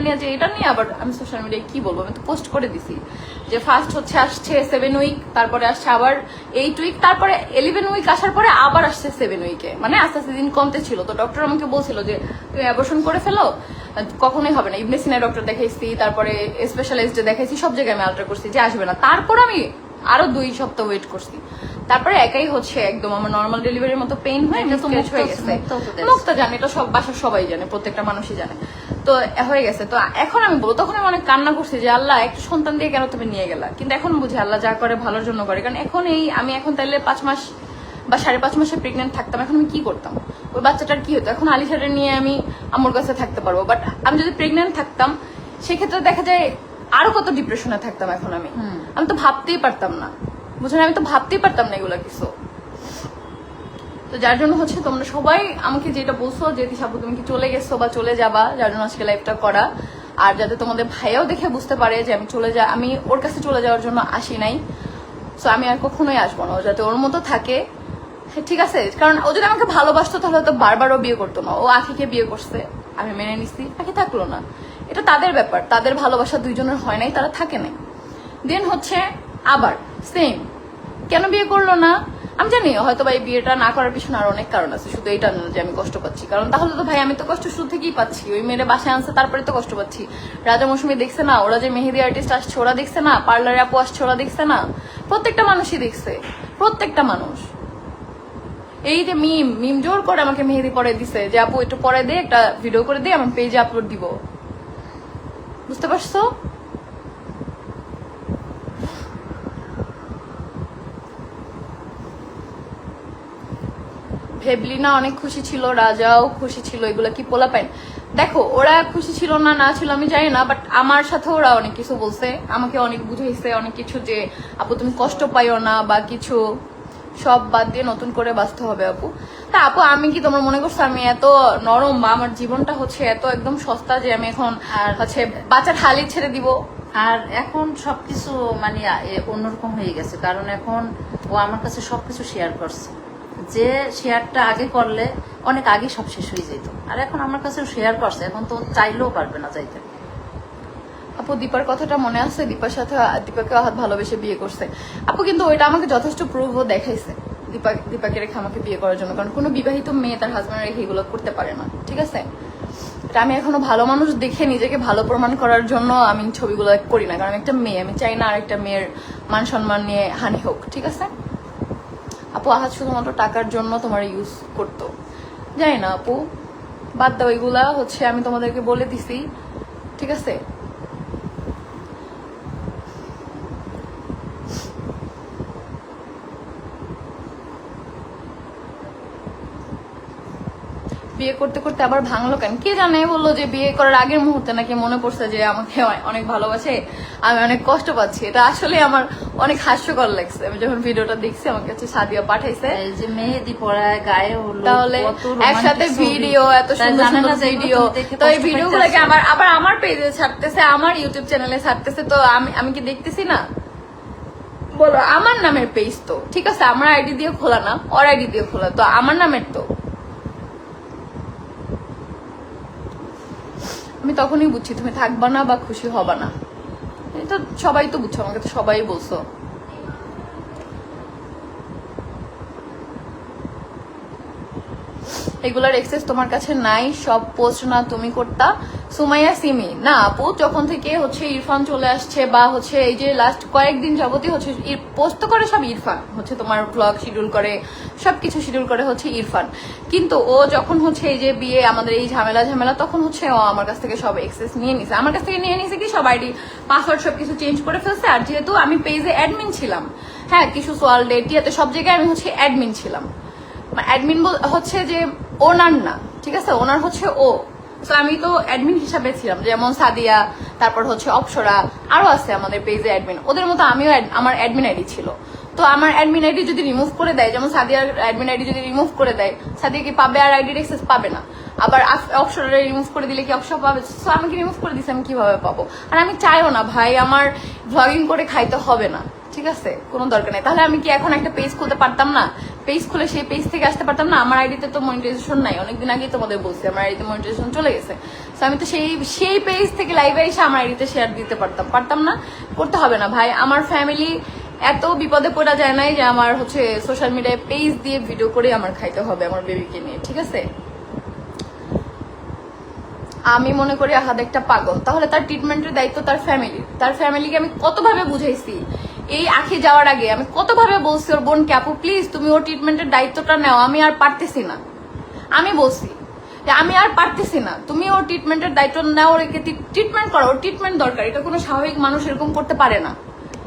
নিয়ে আবার আমি সোশ্যাল মিডিয়ায় কি বলবো, আমি তো পোস্ট করে দিছি যে ফার্স্ট হচ্ছে আসছে 7 উইক, তারপরে আসছে আবার 8 উইক, তারপরে 11 উইক আসার পরে আবার আসছে 7 উইকে, মানে আস্তে আস্তে দিন কমতে ছিল। তো ডক্টর আমাকে বলছিল যে তুমি অ্যাবর্শন করে ফেলো, কখনোই হবে না। ইবনে সিনা ডক্টর দেখাইছি, তারপরে স্পেশালিস্টে দেখাইছি, সব জায়গায় আমি আলট্রা করছি যে আসবে না। তারপর আমি আরো 2 সপ্তাহ ওয়েট করছি, তারপরে একাই হচ্ছে একদম আমার নর্মাল ডেলিভারির মতো পেইন হয়, এটা তো miscarriage হয়ে গেছে। মুক্তা জানে, এটা সব বাসার সবাই জানে, প্রত্যেকটা মানুষই জানে। তো হয়ে গেছে। তো এখন আমি বলবো, তখন আমি অনেক কান্না করছি যে আল্লাহ একটা সন্তান দিয়ে কেন তুমি নিয়ে গেলা। কিন্তু এখন বুঝি আল্লাহ যা করে ভালোর জন্য করে। কারণ এখন আমি এখন তাইলে 5 মাস বা 5.5 মাসে প্রেগনেন্ট থাকতাম, এখন আমি কি করতাম, ওই বাচ্চাটার কি হতো। এখন আলিশাটা নিয়ে আমি আমার কাছে থাকতে পারবো, বাট আমি যদি প্রেগনেন্ট থাকতাম সেক্ষেত্রে দেখা যায় আরো কত ডিপ্রেশনে থাকতাম। এখন আমি তো ভাবতেই পারতাম না, বুঝলেন, আমি তো ভাবতেই পারতাম না এগুলা কিছু। তো যার জন্য হচ্ছে তোমরা সবাই আমাকে যেটা বলছো যে তিশাপু তুমি কি চলে গেছো বা চলে যাবা, যার জন্য আজকে লাইভটা করা। আর যাতে তোমাদের ভাইয়াও দেখে বুঝতে পারে যে আমি ওর কাছে চলে যাওয়ার জন্য আসি নাই। সো আমি আর কখনোই আসবো না, ও যাতে ওর মতো থাকে। ঠিক আছে, কারণ ও যদি আমাকে ভালোবাসতো তাহলে তো বারবারও বিয়ে করতো না। ও আখিকে বিয়ে করছে, আমি মেনে নিছি, আখি থাকলো না, এটা তাদের ব্যাপার, তাদের ভালোবাসা দুইজনের হয় নাই, তারা থাকে নাই। দেন হচ্ছে আবার সেম কেন বিয়ে করলো না, আমি জানি হয়তো ভাই বিয়েটা না করার পিছনে আরো অনেক কারণ আছে, শুধু এটা না যে আমি কষ্ট পাচ্ছি। কারণ তাহলে তো ভাই আমি তো কষ্ট শুরু থেকেই পাচ্ছি, ওই মেয়ের বাসায় আনছে তারপরে তো কষ্ট পাচ্ছি। রাজা মৌসুমী দেখছে না, ওরা যে মেহেদি আর্টিস্ট আসছে ওরা দেখছে না, পার্লারে আপু আসছে ওরা দেখছে না, প্রত্যেকটা মানুষই দেখছে, প্রত্যেকটা মানুষ। এই যে মিম জোর করে আমাকে মেহেদি পরে দিছে যে আপু একটু পরে দে, একটা ভিডিও করে দে, আমার পেজে আপলোড দিব, বুঝতে পারছো। ভেবলিনা অনেক খুশি ছিল, রাজাও খুশি ছিল, এগুলো কি পোলাপাইন। দেখো ওরা খুশি ছিল না ছিল আমি জানি না, বাট আমার সাথে ওরা অনেক কিছু বলছে, আমাকে অনেক বুঝাইছে অনেক কিছু, যে আপু তুমি কষ্ট পাইও না বা কিছু, সব বাদ দিয়ে নতুন করে বাঁচতে হবে আপু। তা আপু আমি কি তোমার মনে করছো আমি এত নরম বা আমার জীবনটা হচ্ছে এত একদম সস্তা যে আমি এখন হচ্ছে বাচ্চার হালি ছেড়ে দিব। আর এখন সবকিছু মানে অন্যরকম হয়ে গেছে, কারণ এখন ও আমার কাছে সবকিছু শেয়ার করছে, যে শেয়ারটা আগে করলে অনেক আগে সব শেষ হয়ে যেত, আর এখন আমার কাছে শেয়ার করছে, এখন তো চাইলেও পারবে না যাইতে। আপু দীপার কথাটা মনে আছে, দীপাকে হাত ভালোবেসে বিয়ে করছে আপু, কিন্তু ওইটা আমাকে যথেষ্ট প্রুভও দেখাইছে দীপাকে রেখে আমাকে বিয়ে করার জন্য। কারণ কোনো বিবাহিত মেয়ে তার হাজবেন্ড রেখে এগুলো করতে পারে না, ঠিক আছে। এটা আমি এখনো ভালো মানুষ দেখে নিজেকে ভালো প্রমাণ করার জন্য আমি ছবিগুলো করি না, কারণ একটা মেয়ে, আমি চাই না আরেকটা মেয়ের মান সম্মান নিয়ে হানি হোক, ঠিক আছে। আপু আহাত শুধুমাত্র টাকার জন্য তোমার ইউজ করতো, জানি না আপু, বাদ দাও এগুলা, হচ্ছে আমি তোমাদেরকে বলে দিছি, ঠিক আছে। বিয়ে করতে করতে আবার ভাঙলো কেন কে জানে, বললো যে বিয়ে করার আগের মুহূর্তে নাকি মনে পড়ছে যে আমাকে অনেক ভালোবাসে, আমি অনেক কষ্ট পাচ্ছি। এটা আসলে আমার অনেক হাস্যকর লাগছে, আমি যখন ভিডিওটা দেখছি আমার কাছে সাদিয়া পাঠাইছে, এই যে মেহেদি পরায় গায়ে হলো, তাহলে একসাথে ভিডিও, এত সুন্দর সুন্দর ভিডিও, তো এই ভিডিওগুলোকে আমার পেজে ছাড়তেছে, আমার ইউটিউব চ্যানেলে ছাড়তেছে, তো আমি কি দেখতেছি না, বলো আমার নামের পেজ তো, ঠিক আছে, আমার আইডি দিয়ে খোলা না, ওর আইডি দিয়ে খোলা, তো আমার নামের তো। আমি তখনই বুঝছি তুমি থাকবা না বা খুশি হবা না, এটা সবাই তো বুঝছো, আমাকে তো সবাই বলছো। এগুলার এক্সেস তোমার কাছে নাই, সব পোস্ট না তুমি করতা। সুমাইয়া সিমি না আপু, যখন থেকে হচ্ছে ইরফান চলে আসছে বা হচ্ছে এই যে লাস্ট কয়েকদিন যাবতীয় হচ্ছে পোস্ট তো করে সব ইরফান, হচ্ছে তোমার ব্লগ শিডিউল করে, সবকিছু শিডিউল করে হচ্ছে ইরফান। কিন্তু ও যখন হচ্ছে এই যে বিয়ে আমাদের এই ঝামেলা তখন হচ্ছে ও আমার কাছ থেকে সব এক্সেস নিয়ে নিছে, আমার কাছ থেকে নিয়ে নিছে কি সব আইডি পাসওয়ার্ড সবকিছু চেঞ্জ করে ফেলছে। আর যেহেতু আমি পেজে অ্যাডমিন ছিলাম, হ্যাঁ কিছু সোয়াল ডেটিয়াতে সব জায়গায় আমি হচ্ছে অ্যাডমিন ছিলাম, অ্যাডমিন হচ্ছে যে ওনার না, ঠিক আছে, ওনার হচ্ছে ও, তো আমি তো অ্যাডমিন হিসাবে ছিলাম, যেমন সাদিয়া, তারপর হচ্ছে অপসরা, আরো আছে আমাদের পেজে অ্যাডমিন, ওদের মতো আমিও আমার অ্যাডমিন আইডি ছিল। তো তো আমার অ্যাডমিন আইডি যদি রিমুভ করে দেয়, যেমন সাদিয়ার অ্যাডমিন আইডি যদি রিমুভ করে দেয়, সাদিয়া কি পাবে আর আইডির অ্যাক্সেস পাবে না। আবার অপশনটা রিমুভ করে দিলে কি অপশন পাবে? সো আমি কি রিমুভ করে দিচ্ছি, আমি কিভাবে পাবো? আর আমি চাইও না ভাই আমার ভ্লগিং করে খাইতে হবে না, ঠিক আছে, কোনো দরকার নেই। তাহলে আমি কি এখন একটা পেজ খুলতে পারতাম না? পেজ খুলে সেই পেজ থেকে আসতে পারতাম না? আমার আইডিতে তো মনিটাইজেশন নাই, অনেকদিন আগেই তোমাদের বলছি আমার আইডিতে মনিটাইজেশন চলে গেছে। তো আমি তো সেই পেজ থেকে লাইভে এসে আমার আইডিতে শেয়ার দিতে পারতাম না? করতে হবে না ভাই। আমার ফ্যামিলি এত বিপদে পড়া যায় নাই যে আমার হচ্ছে সোশ্যাল মিডিয়ায় পেজ দিয়ে ভিডিও করে আমার খাইতে হবে আমার বেবিকে নিয়ে, ঠিক আছে? আমি মনে করি আহাদ একটা পাগল, তাহলে তার ট্রিটমেন্টের দায়িত্ব তার ফ্যামিলিকে আমি কতভাবে বুঝাইছি। এই আখি যাওয়ার আগে আমি কতভাবে বলছি ওর বোনকে, আপু প্লিজ তুমি ওর ট্রিটমেন্টের দায়িত্বটা নাও, আমি আর পারতেছি না। আমি বলছি যে আমি আর পারতেছি না, তুমি ওর ট্রিটমেন্টের দায়িত্ব নাও, ওর ট্রিটমেন্ট করো, ওর ট্রিটমেন্ট দরকার। এটা কোনো স্বাভাবিক মানুষ এরকম করতে পারে না,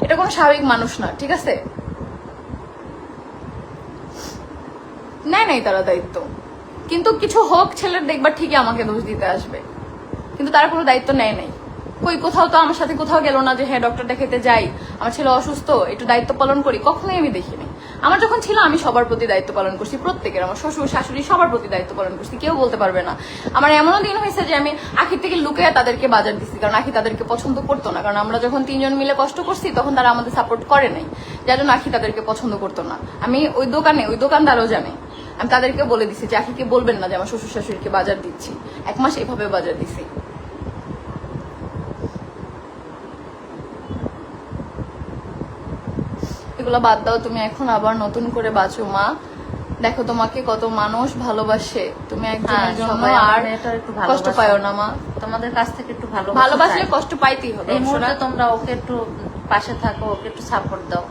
এটা কোনো স্বাভাবিক মানুষ না, ঠিক আছে? নেয় নাই তারা দায়িত্ব, কিন্তু কিছু হোক ছেলের দেখবার ঠিকই আমাকে দোষ দিতে আসবে, কিন্তু তারা কোনো দায়িত্ব নেয় নাই। কই কোথাও তো আমার সাথে কোথাও গেল না যে হ্যাঁ ডক্টর দেখাইতে যাই, আমার ছেলে অসুস্থ একটু দায়িত্ব পালন করি, কখনোই আমি দেখিনি। আমার যখন ছিল আমি সবার প্রতি দায়িত্ব পালন করছি, প্রত্যেকের, আমার শ্বশুর শাশুড়ি সবার প্রতি দায়িত্ব পালন করছি, কেউ বলতে পারবে না। আমার এমনও দিন হয়েছে যে আমি আখির থেকে লুকিয়ে তাদেরকে বাজার দিচ্ছি, কারণ আখি তাদেরকে পছন্দ করতো না, কারণ আমরা যখন 3 জন মিলে কষ্ট করছি তখন তারা আমাদের সাপোর্ট করে নাই, যার জন্য আখি তাদেরকে পছন্দ করতো না। আমি ওই দোকানদারও জানে, আমি তাদেরকে বলে দিচ্ছি যে আখিকে বলবেন না যে আমার শ্বশুর শাশুড়িকে বাজার দিচ্ছি। 1 মাস এভাবে বাজার দিছি। এগুলো বাদ দাও, তুমি এখন আবার নতুন করে বাঁচো মা। দেখো তোমাকে কত মানুষ ভালোবাসে, তুমি একজনের জন্য আর কষ্ট পাইও না মা। তোমাদের কাছ থেকে একটু ভালোবাসলে কষ্ট পাইতেই হবে। এই মুহূর্তে তোমরা ওকে একটু পাশে থাকো, ওকে একটু সাপোর্ট দাও,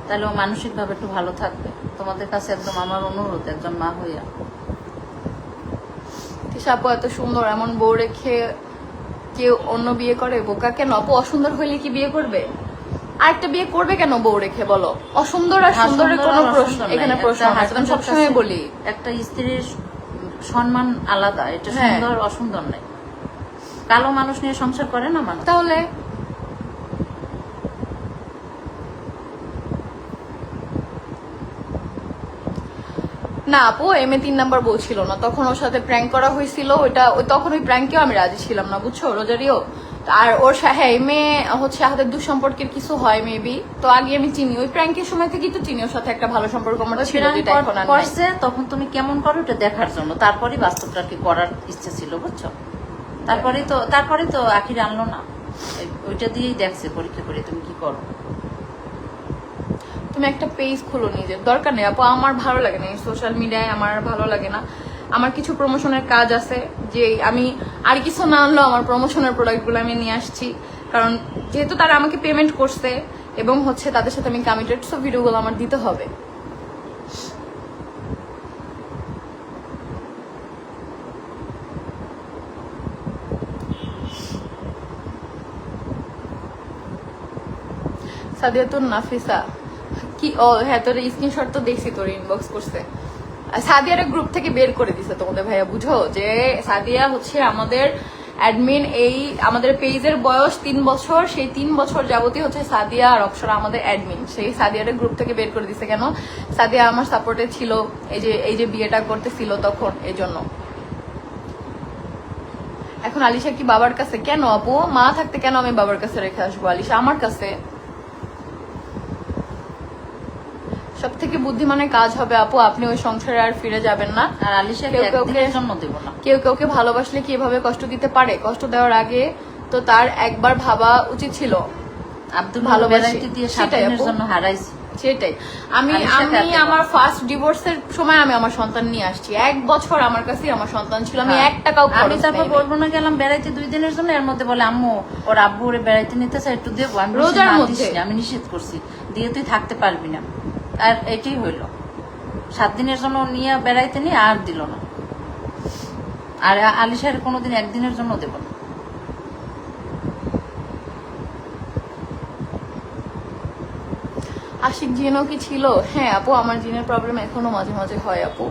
তাহলে ও মানসিক ভাবে একটু ভালো থাকবে। তোমাদের কাছে একদম আমার অনুরোধ, একজন মা হইয়া। আপু এত সুন্দর, এমন বউ রেখে কেউ অন্য বিয়ে করে? বোকা কেন আপু? অসুন্দর হইলে কি বিয়ে করবে? আরেকটা বিয়ে করবে কেন বউ রেখে? বলো, অসুন্দর আর সুন্দরের কোনো প্রশ্ন এখানে প্রশ্ন আছে? আমি সবসময় বলি একটা স্ত্রীর সম্মান আলাদা, এটা সুন্দর অসুন্দর নাই। কালো মানুষ নিয়ে সংসার করে না মানুষ, তাহলে না আপু, এমএ 3 নাম্বার বউ ছিল না, তখন ওর সাথে প্র্যাঙ্ক করা হয়েছিল, তখন ওই প্র্যাঙ্কেও আমি রাজি ছিলাম না, বুঝছো রোজারিও। আর ওর হ্যাঁ মেয়ে হচ্ছে হাতের দুঃসম্পর্কের কিছু হয় মেবি, তো আগে আমি চিনি, ওই প্র্যাঙ্কের সময় থেকেই তো চিনি ওর সাথে একটা ভালো সম্পর্ক আমার ছিল, যেটা এখন আর নাই। তখন তুমি কেমন করো এটা দেখার জন্য, তারপরেই বাস্তবটা কি করার ইচ্ছে ছিল, বুঝছো? তারপরে তো আখির আনলো না, ওইটা দিয়েই দেখছে পরীক্ষা করে তুমি কি করো। তুমি একটা পেজ খুলো নিজের, দরকার নেই আপু, আমার ভালো লাগে না সোশ্যাল মিডিয়ায়, আমার ভালো লাগে না। আমার কিছু প্রমোশনের কাজ আছে, যে আমি আর কিছু না আনলেও আমার প্রমোশনের প্রোডাক্টগুলো আমি নিয়ে আসছি, কারণ যেহেতু তারা আমাকে পেমেন্ট করছে এবং হচ্ছে তাদের সাথে আমি কমিটেড, সব ভিডিওগুলো আমার দিতে হবে। সাদিয়াতুন নাফিসা কি? ও হ্যাঁ, তোর স্ক্রিনশট তো দেখছি, তোর ইনবক্স করছে। সাদিয়ার গ্রুপ থেকে বের করে দিছে তোমাদের ভাইয়া, বুঝো যে সাদিয়া হচ্ছে আমাদের অ্যাডমিন। এই আমাদের পেজের বয়স 3 বছর, সেই 3 বছর যাবতীয় হচ্ছে সাদিয়া আর অক্ষরা আমাদের অ্যাডমিন। সেই সাদিয়ার গ্রুপ থেকে বের করে দিছে কেন? সাদিয়া আমার সাপোর্টে ছিল, এই যে বিয়েটা করতেছিল তখন, এই জন্য। এখন আলিশা কি বাবার কাছে? কেন আপু, মা থাকতে কেন আমি বাবার কাছে রেখে আসবো আলিশা? আমার কাছে সব থেকে বুদ্ধিমানের কাজ হবে আপু, আপনি ওই সংসারে আর ফিরে যাবেন না। আর আলিশা জন্ম দেব না। কেউ কাউকে ভালোবাসলে কি এভাবে কষ্ট দিতে পারে? কষ্ট দেওয়ার আগে তো তার একবার ভাবা উচিত ছিল। আব্দুল ভালোবাসি দিয়ে 7 দিনের জন্য হারাইছি, সেটাই। আমি আমার ফার্স্ট ডিভোর্সের সময় আমি আমার সন্তান নিয়ে আসছি, 1 বছর আমার কাছে আমার সন্তান ছিল, আমি 1 টাকাও খরচ আমি তারপর বলবো না গেলাম বেড়াইতে 2 দিনের জন্য, এর মধ্যে বলে আম্মু ওর আব্বু ওরে বেড়াইতে নিতে চাই, একটু দেবো। আমি রোজার মধ্যে আমি নিষেধ করছি, দিয়ে তুই থাকতে পারবি না। আর এটাই হইল, 7 দিনের জন্য নিয়ে বেড়াইতে নিয়ে আর দিল না। আর আলিশার কোনোদিন 1 দিনের জন্য দেব না। আশিক জিনও কি ছিল? হ্যাঁ আপু, আমার জিনের প্রবলেম এখনো মাঝে মাঝে হয় আপু।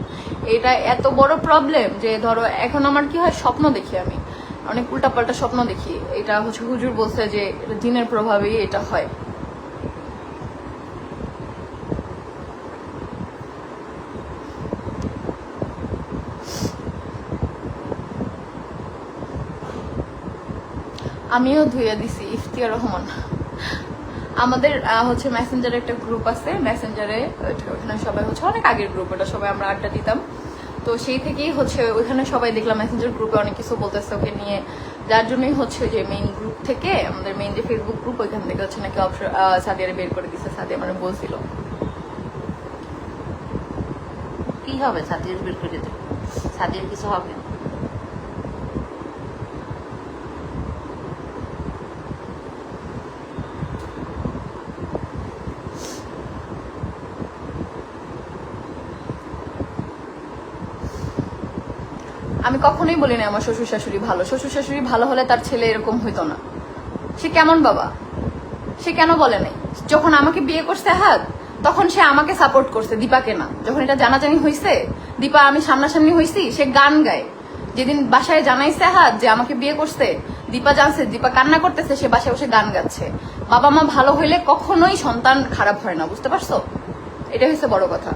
এটা এত বড় প্রবলেম যে ধরো এখন আমার কি হয়, স্বপ্ন দেখি, আমি অনেক উল্টাপাল্টা স্বপ্ন দেখি। এটা হচ্ছে হুজুর বলছে যে জিনের প্রভাবেই এটা হয়। আমিও ধুয়ে দিছি। ইফতিয়ার রহমান। আমাদের হচ্ছে মেসেঞ্জারে একটা গ্রুপ আছে, মেসেঞ্জারে ওখানে সবাই হচ্ছে অনেক আগের গ্রুপ, ওটা সবাই আমরা আড্ডা দিতাম। তো সেই থেকেই হচ্ছে ওইখানে সবাই দেখলাম মেসেঞ্জার গ্রুপে অনেক কিছু বলতেছে ওকে নিয়ে, যার জন্যই হচ্ছে যে মেইন গ্রুপ থেকে আমাদের মেইন যে ফেসবুক গ্রুপ ওইখান থেকে হচ্ছে নাকি সাদিয়ারে বের করে দিচ্ছে। সাদিয়া মানে বলছিল কি হবে সাদিয়ার বের করে দেবে? সাদিয়ার কিছু হবে না। আমি কখনোই বলি না আমার শ্বশুর শাশুড়ি ভালো। শ্বশুর শাশুড়ি ভালো হলে তার ছেলে এরকম হইতো না। সে কেমন বাবা, সে কেন বলে নাই? যখন আমাকে বিয়ে করছে হাত, তখন সে আমাকে সাপোর্ট করছে, দীপাকে না। যখন এটা জানাজানি হয়েছে, দীপা আমি সামনাসামনি হয়েছি, সে গান গায়। যেদিন বাসায় জানাইছে হাত যে আমাকে বিয়ে করছে, দীপা জানছে, দীপা কান্না করতেছে, সে বাসায় বসে গান গাচ্ছে। বাবা মা ভালো হইলে কখনোই সন্তান খারাপ হয় না, বুঝতে পারছো? এটা হচ্ছে বড় কথা।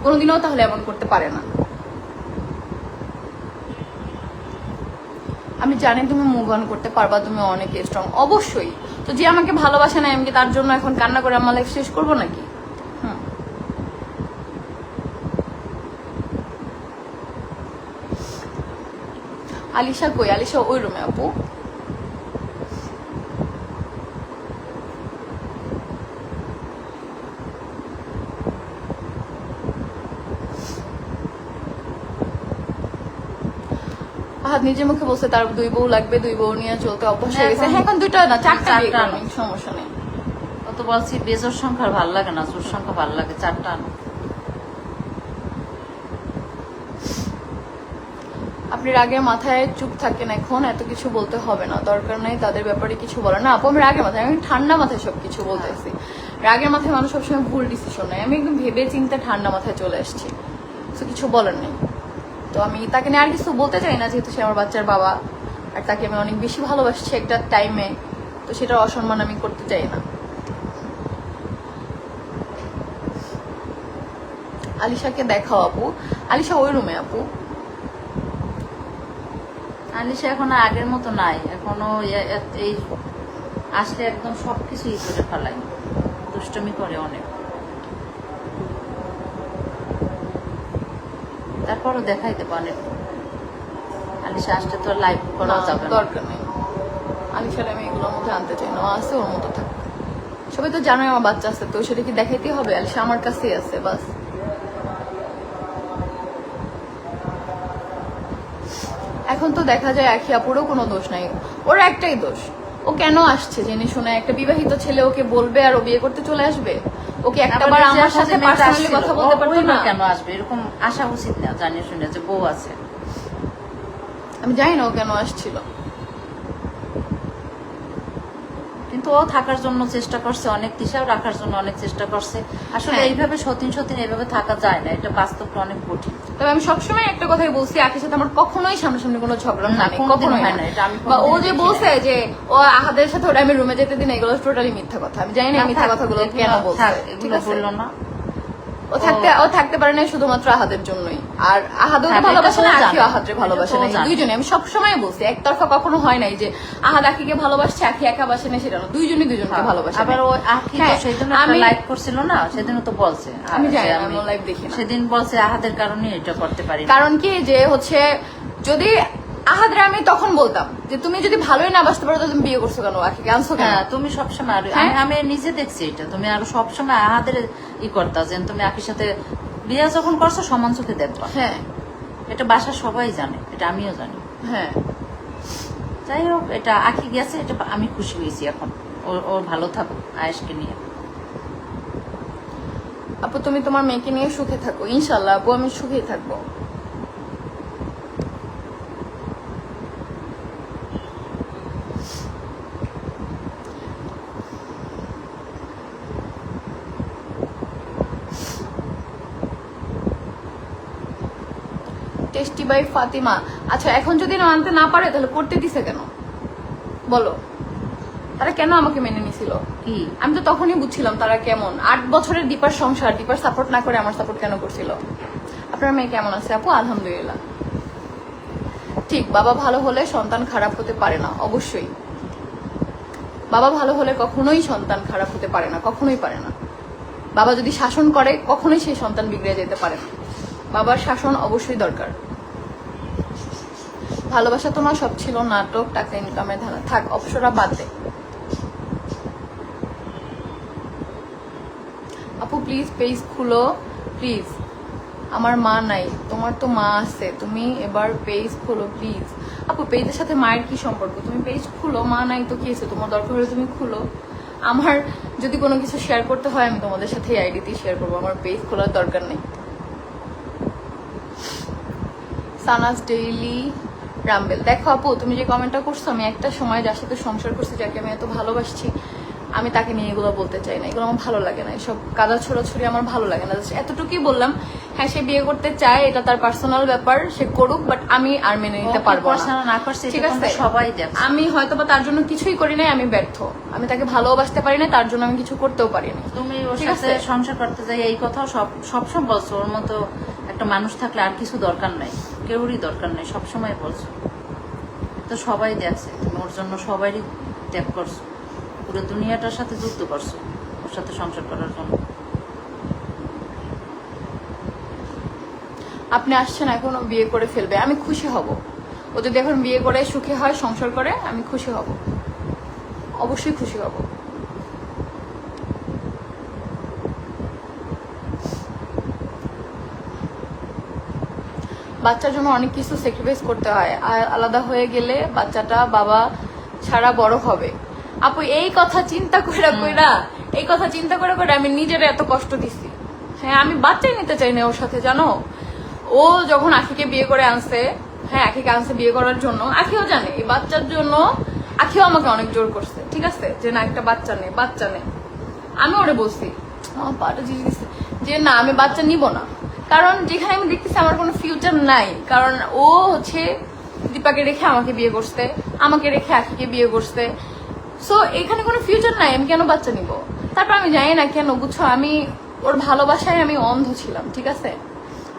কোনোদিনও তাহলে এমন করতে পারে না। আমি জানি তুমি মুভ অন করতে পারবা, তুমি অনেক স্ট্রং, অবশ্যই। তো যে আমাকে ভালোবাসে না, আমি কি তার জন্য এখন কান্না করে আমার লাইফ শেষ করবো নাকি? আলিশা কই? আলিশা ওই রুমে আপু। আহাদ নিজের মুখে বলছে তার 2 বউ লাগবে, 2 বউ নিয়ে চলতে অভ্যাস হয়ে গেছে। হ্যাঁ, এখন 2টা না 4টা বিয়ে করবে, সমস্যা নেই। ও তো বলছি বেজোর সংখ্যা ভালো লাগে না, জোর সংখ্যা ভালো লাগে, 4টা আনো। আপনি রাগের মাথায় চুপ থাকেন, এখন এত কিছু বলতে হবে না, দরকার নাই তাদের ব্যাপারে কিছু বলার। না আপু, আমি রাগের মাথায়, আমি ঠান্ডা মাথায় সবকিছু বলতেছি। রাগের মাথায় মানুষ সবসময় ভুল ডিসিশন নেয়। আমি একদম ভেবে চিন্তে ঠান্ডা মাথায় চলে আসছি, তো কিছু বলার নেই। তো আমি তাকে নিয়ে আর কিছু বলতে চাই না, যেহেতু সে আমার বাচ্চার বাবা, আর তাকে আমি অনেক বেশি ভালোবাসছি একটা টাইমে, তো সেটার অসম্মান আমি করতে চাই না। আলিশাকে দেখাও আপু। আলিশা ওই রুমে আপু। আলিশা এখন আগের মতো নাই, এখনো এই আসলে একদম সবকিছু ই করে ফেলায়, দুষ্টমি করে অনেক। তারপরও দেখাইতে পারে। আলিশা আসলে তো লাইভ করা যাবে না, দরকার নেই। আলিশার আমি এগুলোর মধ্যে আনতে চাই না, ও আছে ওর মতো থাক। সবাই তো জানোই আমার বাচ্চা আছে, তো সেটা কি দেখাইতেই হবে? আলিশা আমার কাছেই আছে, বাস। এখন তো দেখা যায় আখি আপুরও কোনো দোষ নাই, ওর একটাই দোষ, ও কেন আসছে জেনে শুনে? একটা বিবাহিত ছেলে ওকে বলবে আর ও বিয়ে করতে চলে আসবে? ওকে একটাবার আমার সাথে পার্সোনালি কথা বলতে পারতো না? কেন আসবে? এরকম আসা উচিত না, জানিয়ে শুনে যে বউ আছে। আমি জানি না ও কেন আসছিল, কিন্তু ও থাকার জন্য চেষ্টা করছে অনেক, দিশাও রাখার জন্য অনেক চেষ্টা করছে। আসলে এইভাবে সতীন এইভাবে থাকা যায় না, এটা বাস্তবটা অনেক কঠিন। তবে আমি সবসময় একটা কথাই বলছি, আখির সাথে আমার কখনোই সামনাসামনি কোনো ঝগড়া হয় না, কখনোই হয় না। বা ও যে বলছে যে ও আহাদের সাথে ওটা আমি রুমে যেতে দিন, এগুলো টোটালি মিথ্যা কথা। আমি জানি না এই মিথ্যা কথাগুলো কেন বলছে, ঠিক আছে? বললো না, ও থাকতে পারে না শুধুমাত্র আহাদের জন্যই। আর আহাদও ভালোবাসে না, আখিও আহাদরে ভালোবাসে না, দুইজনে। আমি সবসময় বলছি, একতরফা কখনো হয় নাই যে আহাদ আখিকে ভালোবাসছে, আখি একা বাসে না, সেটা না, দুইজনই দুজনকে ভালোবাসে। আবার ও আখি সেদিন আমি লাইভ করছিল না, সেদিনও তো বলছে, আমি জানি না, আমি লাইভ দেখি না, সেদিন বলছে আহাদের কারণে এটা করতে পারি। কারণ কি যে হচ্ছে, যদি আহাদরে আমি তখন বলতাম যে তুমি যদি ভালোই না বাসতে পারো, তুমি বিয়ে করছো কেন, আখিকে আনছো কেন? তুমি সবসময়, আমি নিজে দেখছি এটা, তুমি আরো সবসময় আহাদের ই করতা, যে তুমি আখির সাথে বিয়ে যখন করছো সমান চোখে দেখবা। হ্যাঁ, এটা বাসার সবাই জানে, এটা আমিও জানি। হ্যাঁ, যাই হোক, এটা আখি গেছে, এটা আমি খুশি হয়েছি। এখন ওর ভালো থাকুক আয়েশকে নিয়ে। আপু তুমি তোমার মেয়েকে নিয়ে সুখে থাকো, ইনশাল্লাহ আপু, আমি সুখেই থাকবো। Tasty by Fatima. আচ্ছা, এখন যদি আনতে না পারে তাহলে করতে দিছে কেন বলো? তারা কেন আমাকে মেনে নিছিল? কি আমি তো তখনই বুঝছিলাম তারা কেমন। 8 বছরের দীপার সংসার, দীপার সাপোর্ট না করে আমার সাপোর্ট কেন করছিল? আপনার মেয়ে কেমন আছে আপু? আলহামদুলিল্লাহ। ঠিক, বাবা ভালো হলে সন্তান খারাপ হতে পারে না, অবশ্যই। বাবা ভালো হলে কখনোই সন্তান খারাপ হতে পারে না, কখনোই পারে না। বাবা যদি শাসন করে কখনোই সেই সন্তান বিগড়ে যেতে পারে না। বাবার শাসন অবশ্যই দরকার। ভালোবাসা তোমার সব ছিল নাটক, টাকা ইনকামের ধারা। থাক, অপসরা বাদ দে। আপু প্লিজ পেজ খুলো প্লিজ, আমার মা নাই, তোমার তো মা আছে, তুমি এবার পেজ খুলো প্লিজ। আপু পেজের সাথে মায়ের কি সম্পর্ক? তুমি পেজ খুলো, মা নাই তো কি আছে, তোমার দরকার হলে তুমি খুলো। আমার যদি কোনো কিছু শেয়ার করতে হয় আমি তোমাদের সাথে আইডিতেই শেয়ার করবো, আমার পেজ খোলার দরকার নেই। সানাস ডেইলি রামবেল, দেখো আপু তুমি যে কমেন্টটা করছো, আমি একটা সময় যার সাথে সংসার করছি, যাকে আমি এত ভালোবাসছি, আমি তাকে নিয়ে এগুলো বলতে চাই না, এগুলো আমার ভালো লাগে না, এসব কাদা ছোড়াছুড়ি আমার ভালো লাগে না। এতটুকুই বললাম, হ্যাঁ সে বিয়ে করতে চায়, এটা তার পার্সোনাল ব্যাপার, সে করুক, বাট আমি আর মেনে নিতে পারবো না। ঠিক আছে, সবাই দেখ, আমি হয়তো বা তার জন্য কিছুই করি নাই, আমি ব্যর্থ, আমি তাকে ভালোবাসতে পারি না, তার জন্য আমি কিছু করতেও পারি না। তুমি ওর সাথে সংসার করতে যাই এই কথাও সবসময় বলছো, ওর মতো একটা মানুষ থাকলে আর কিছু দরকার নাই, কেউরই দরকার নাই, সবসময় বলছো। তো সবাই দেখছে তুমি ওর জন্য সবারই ত্যাগ করছো, পুরো দুনিয়াটার সাথে যুদ্ধ করছো ওর সাথে সংসার করার জন্য। আপনি আসছেন এখন ও বিয়ে করে ফেলবে, আমি খুশি হব। ও যদি এখন বিয়ে করে সুখী হয়, সংসার করে, আমি খুশি হব, অবশ্যই খুশি হব। বাচ্চার জন্য অনেক কিছু স্যাক্রিফাইস করতে হয়, আলাদা হয়ে গেলে বাচ্চাটা বাবা ছাড়া বড় হবে। আপু এই কথা চিন্তা করে কইরা, এই কথা চিন্তা করে করে আমি নিজের এত কষ্ট দিছি। হ্যাঁ আমি বাচ্চাই নিতে চাই না ওর সাথে, জানো। ও যখন আখিকে বিয়ে করে আনছে, হ্যাঁ আখিকে আনছে বিয়ে করার জন্য, আখিও জানে এই বাচ্চার জন্য, আখিও আমাকে অনেক জোর করছে, ঠিক আছে, যে না একটা বাচ্চা নেই, বাচ্চা নেই। আমি ওরে বলছি, আমার পাটা জিজি দিচ্ছে, যে না আমি বাচ্চা নিব না, কারণ যেখানে আমি দেখতেছি আমার কোনো ফিউচার নাই। কারণ ও হচ্ছে দীপাকে রেখে আমাকে বিয়ে করছে, আমাকে রেখে আখিকে বিয়ে করছে, সো এখানে কোনো ফিউচার নাই, আমি কেন বাচ্চা নিব? তারপর আমি জানি না কেন, বুঝছো, আমি ওর ভালোবাসায় আমি অন্ধ ছিলাম, ঠিক আছে।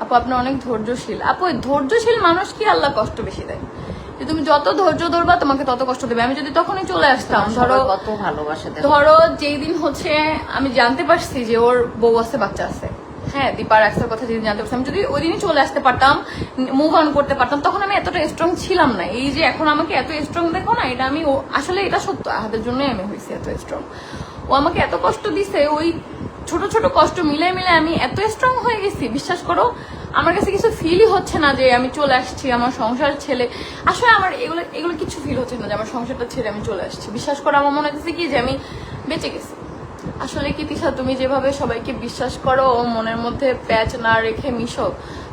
আপু আপনি অনেক ধৈর্যশীল। আপু ধৈর্যশীল মানুষ কি আল্লাহ কষ্ট বেশি দেয়, যে তুমি যত ধৈর্য ধরবা তোমাকে তত কষ্ট দেবে। আমি যদি তখনই চলে আসতাম, ধরো কত ভালোবাসে, ধরো যেই দিন হচ্ছে আমি জানতে পারছি যে ওর বউ আছে, বাচ্চা আছে, হ্যাঁ দীপার একটার কথা যেদিন জানতে পারছি, আমি যদি ওই দিনই চলে আসতে পারতাম, মুভ অন করতে পারতাম, তখন আমি এতটা স্ট্রং ছিলাম না। এই যে এখন আমাকে এত স্ট্রং দেখো না, এটা আমি আসলে এটা সত্য, আহাদের জন্যই আমি হয়েছি এত স্ট্রং। ও আমাকে এত কষ্ট দিছে, ওই ছোট ছোট কষ্ট মিলে মিলে আমি এত স্ট্রং হয়ে গেছি, বিশ্বাস করো আমার কাছে কিছু ফিলই হচ্ছে না যে আমি চলে আসছি আমার সংসার ছেলে। আসলে আমার এগুলো এগুলো কিছু ফিল হচ্ছে না যে আমার সংসারটা ছেড়ে আমি চলে আসছি। বিশ্বাস করো আমার মনে হচ্ছে কি যে আমি বেঁচে গেছি। আসলে কি তিশা, তুমি যেভাবে সবাইকে বিশ্বাস করো, মনের মধ্যে প্যাচ না রেখে মিশো,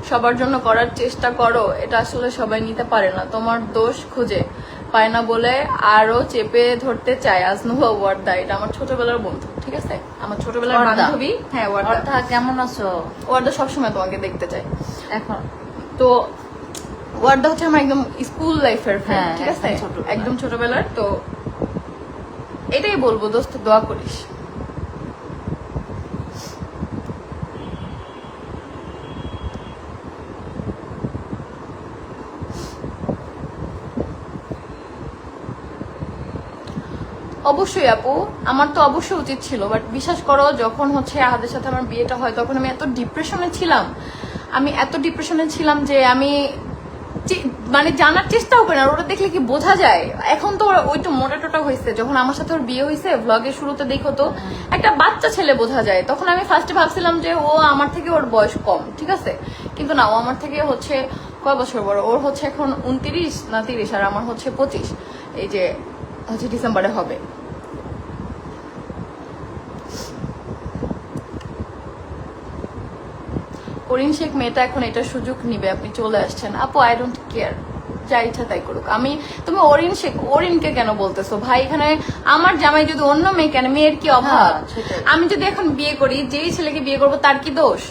সবার জন্য করার চেষ্টা করো, এটা আসলে সবাই নিতে পারে না। তোমার দোষ খুঁজে পায় না বলে আরো চেপে ধরতে চায়। আজনুভা ওয়ার্দা, এটা আমার ছোটবেলার বন্ধু, ঠিক আছে, আমার ছোটবেলার বান্ধবী। হ্যাঁ ওয়ার্দা, কেমন আছো? ওয়ার্দা সবসময় তোমাকে দেখতে চাই এখন তো। ওয়ার্দা হচ্ছে আমার একদম স্কুল লাইফের ফ্রেন্ড, ঠিক আছে, একদম ছোটবেলার। তো এটাই বলবো, দোস্ত দোয়া করিস। অবশ্যই আপু, আমার তো অবশ্যই উচিত ছিল, বাট বিশ্বাস করো যখন হচ্ছে আহাদের সাথে আমার বিয়েটা হয় তখন আমি এত ডিপ্রেশনে ছিলাম, যে আমি মানে জানার চেষ্টাও করি না, ওটা দেখলে কি বোঝা যায়। এখন তো ওইটা মোটা টোটা হয়েছে, যখন আমার সাথে ওর বিয়ে হয়েছে ব্লগের শুরুতে দেখো তো একটা বাচ্চা ছেলে বোঝা যায়। তখন আমি ফার্স্টে ভাবছিলাম যে ও আমার থেকে ওর বয়স কম, ঠিক আছে, কিন্তু না, ও আমার থেকে হচ্ছে কয় বছর বড়, ওর হচ্ছে এখন 29 না 30 আর আমার হচ্ছে 25, এই যে হচ্ছে ডিসেম্বরে হবে। অরিন শেখ মেয়েটা এখন এটা সুযোগ নিবে, আপনি চলে আসছেন। আপু আই ডোন্ট কেয়ার, যা ইচ্ছা তাই করুক। তুমি অরিন শেখ, অরিনকে কেন বলতেছো ভাই? এখানে আমার জামাই যদি অন্য মেয়ে, কেন মেয়ের কি অভাব? আমি যদি এখন বিয়ে করি, যেই ছেলেকে বিয়ে করবো তার কি দোষ?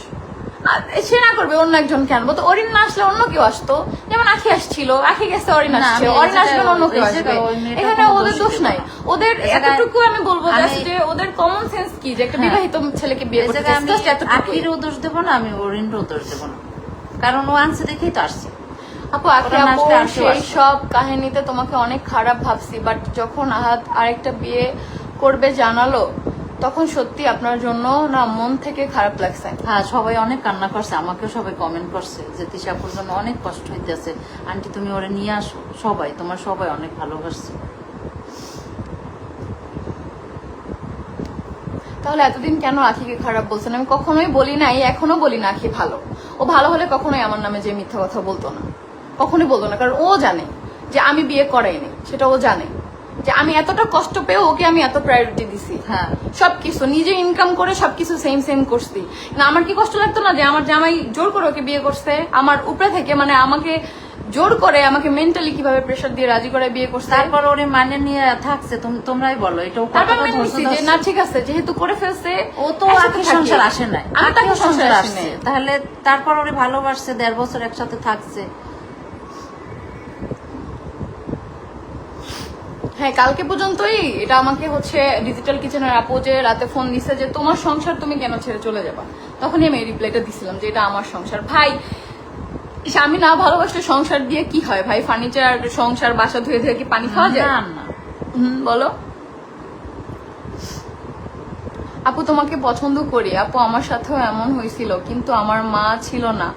সে না করবে, অন্য একজনকে আনবো। তো অরিন না আসলে অন্য কেউ আসতো, যেমন আখি আসছিল, আখি গেছে, অরিন আসছে, অরিন আসবে অন্য কেউ আসবে, এখানে ওদের দোষ নাই। ওদের এতটুকু আমি বলবো যে ওদের কমন সেন্স কি, যে একটা বিবাহিত ছেলেকে বিয়ে করতে, আখিরও দোষ দেবো না, আমি অরিনরও দোষ দেবো না, কারণ ও আনছে দেখেই তো আসছে। আপু আখি ওরা না আপু আসলে আরশিও সেই আসতো। সব কাহিনীতে তোমাকে অনেক খারাপ ভাবছি, বাট যখন আহাত আরেকটা বিয়ে করবে জানালো, তখন সত্যি আপনার জন্য না মন থেকে খারাপ লাগছে। হ্যাঁ, সবাই অনেক কান্না করছে, আমাকেও সবাই কমেন্ট করছে যে তিশাপুর জন্য অনেক কষ্ট হইতেছে, আন্টি তুমি ওরে নিয়ে আসো। সবাই তোমার সবাই অনেক ভালোবাসছে। তাহলে এতদিন কেন আখিকে খারাপ বলছেন? আমি কখনোই বলি নাই, এখনো বলি না আখি ভালো। ও ভালো হলে কখনোই আমার নামে যে মিথ্যা কথা বলতো না, কখনোই বলতো না। কারণ ও জানে যে আমি বিয়ে করাইনি, সেটা ও জানে যে আমি এতটা কষ্ট পেয়েও ওকে আমি এত প্রায়োরিটি দিছি। হ্যাঁ, সবকিছু নিজে ইনকাম করে সবকিছু সেম সেম করছি না। আমার কি কষ্ট লাগতো না যে আমার জামাই জোর করে ওকে বিয়ে করছে, আমার উপরে থেকে, মানে আমাকে জোর করে, আমাকে মেন্টালি কিভাবে প্রেশার দিয়ে রাজি করে বিয়ে করছে। তারপর ওরে মানে নিয়ে থাকছে, তোমরাই বলো এটা ও তারপর কতটা আমি ধৈর্য নিছি যে ধরছে। না ঠিক আছে, যেহেতু করে ফেলছে ও তো একসাথে আখির থাকি। সংসার আসে নাই, আমি তো আখির আখির সংসার আসি আসছে, নাই। তাহলে তারপর ওরে ভালোবাসছে, 1.5 বছর একসাথে থাকছে। হ্যাঁ, কালকে পর্যন্তই এটা আমাকে হচ্ছে ডিজিটাল কিচেনের আপু যে রাতে ফোন দিছে যে তোমার সংসার তুমি কেন ছেড়ে চলে যাবা, তখনই আমি এই রিপ্লাইটা দিছিলাম যে এটা আমার সংসার। ভাই স্বামী না ভালোবাসলে সংসার দিয়ে কি হয় ভাই? ফার্নিচার, সংসার, বাসা ধুয়ে ধুয়ে কি পানি খাওয়া যায়? না না, বলো। আপু তোমাকে পছন্দ করি আপু, আমার সাথেও এমন হয়েছিল, কিন্তু আমার মা ছিল না,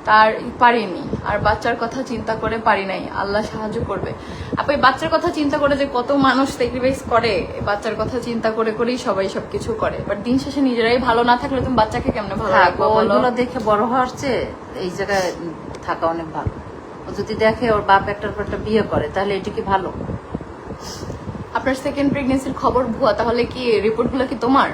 তার পারিনি। আর বাচ্চার কথা চিন্তা করে পারি নাই, আল্লাহ সাহায্য করবে। আপু এই বাচ্চার কথা চিন্তা করে যে কত মানুষ স্যাক্রিফাইস করে, এই বাচ্চার কথা চিন্তা করে করেই সবাই সবকিছু করে, বাট দিন শেষে নিজেরাই ভালো না থাকলে তুমি বাচ্চাকে কেমনে ভালো রাখবো বলো? ওইগুলো দেখে বড় হওয়ার চেয়ে এই জায়গায় থাকা অনেক ভালো। ও যদি দেখে ওর বাপ একটার পর একটা বিয়ে করে, তাহলে এটা কি ভালো? আপনার সেকেন্ড প্রেগনেন্সির খবর ভুয়া, তাহলে কি রিপোর্টগুলো কি তোমার?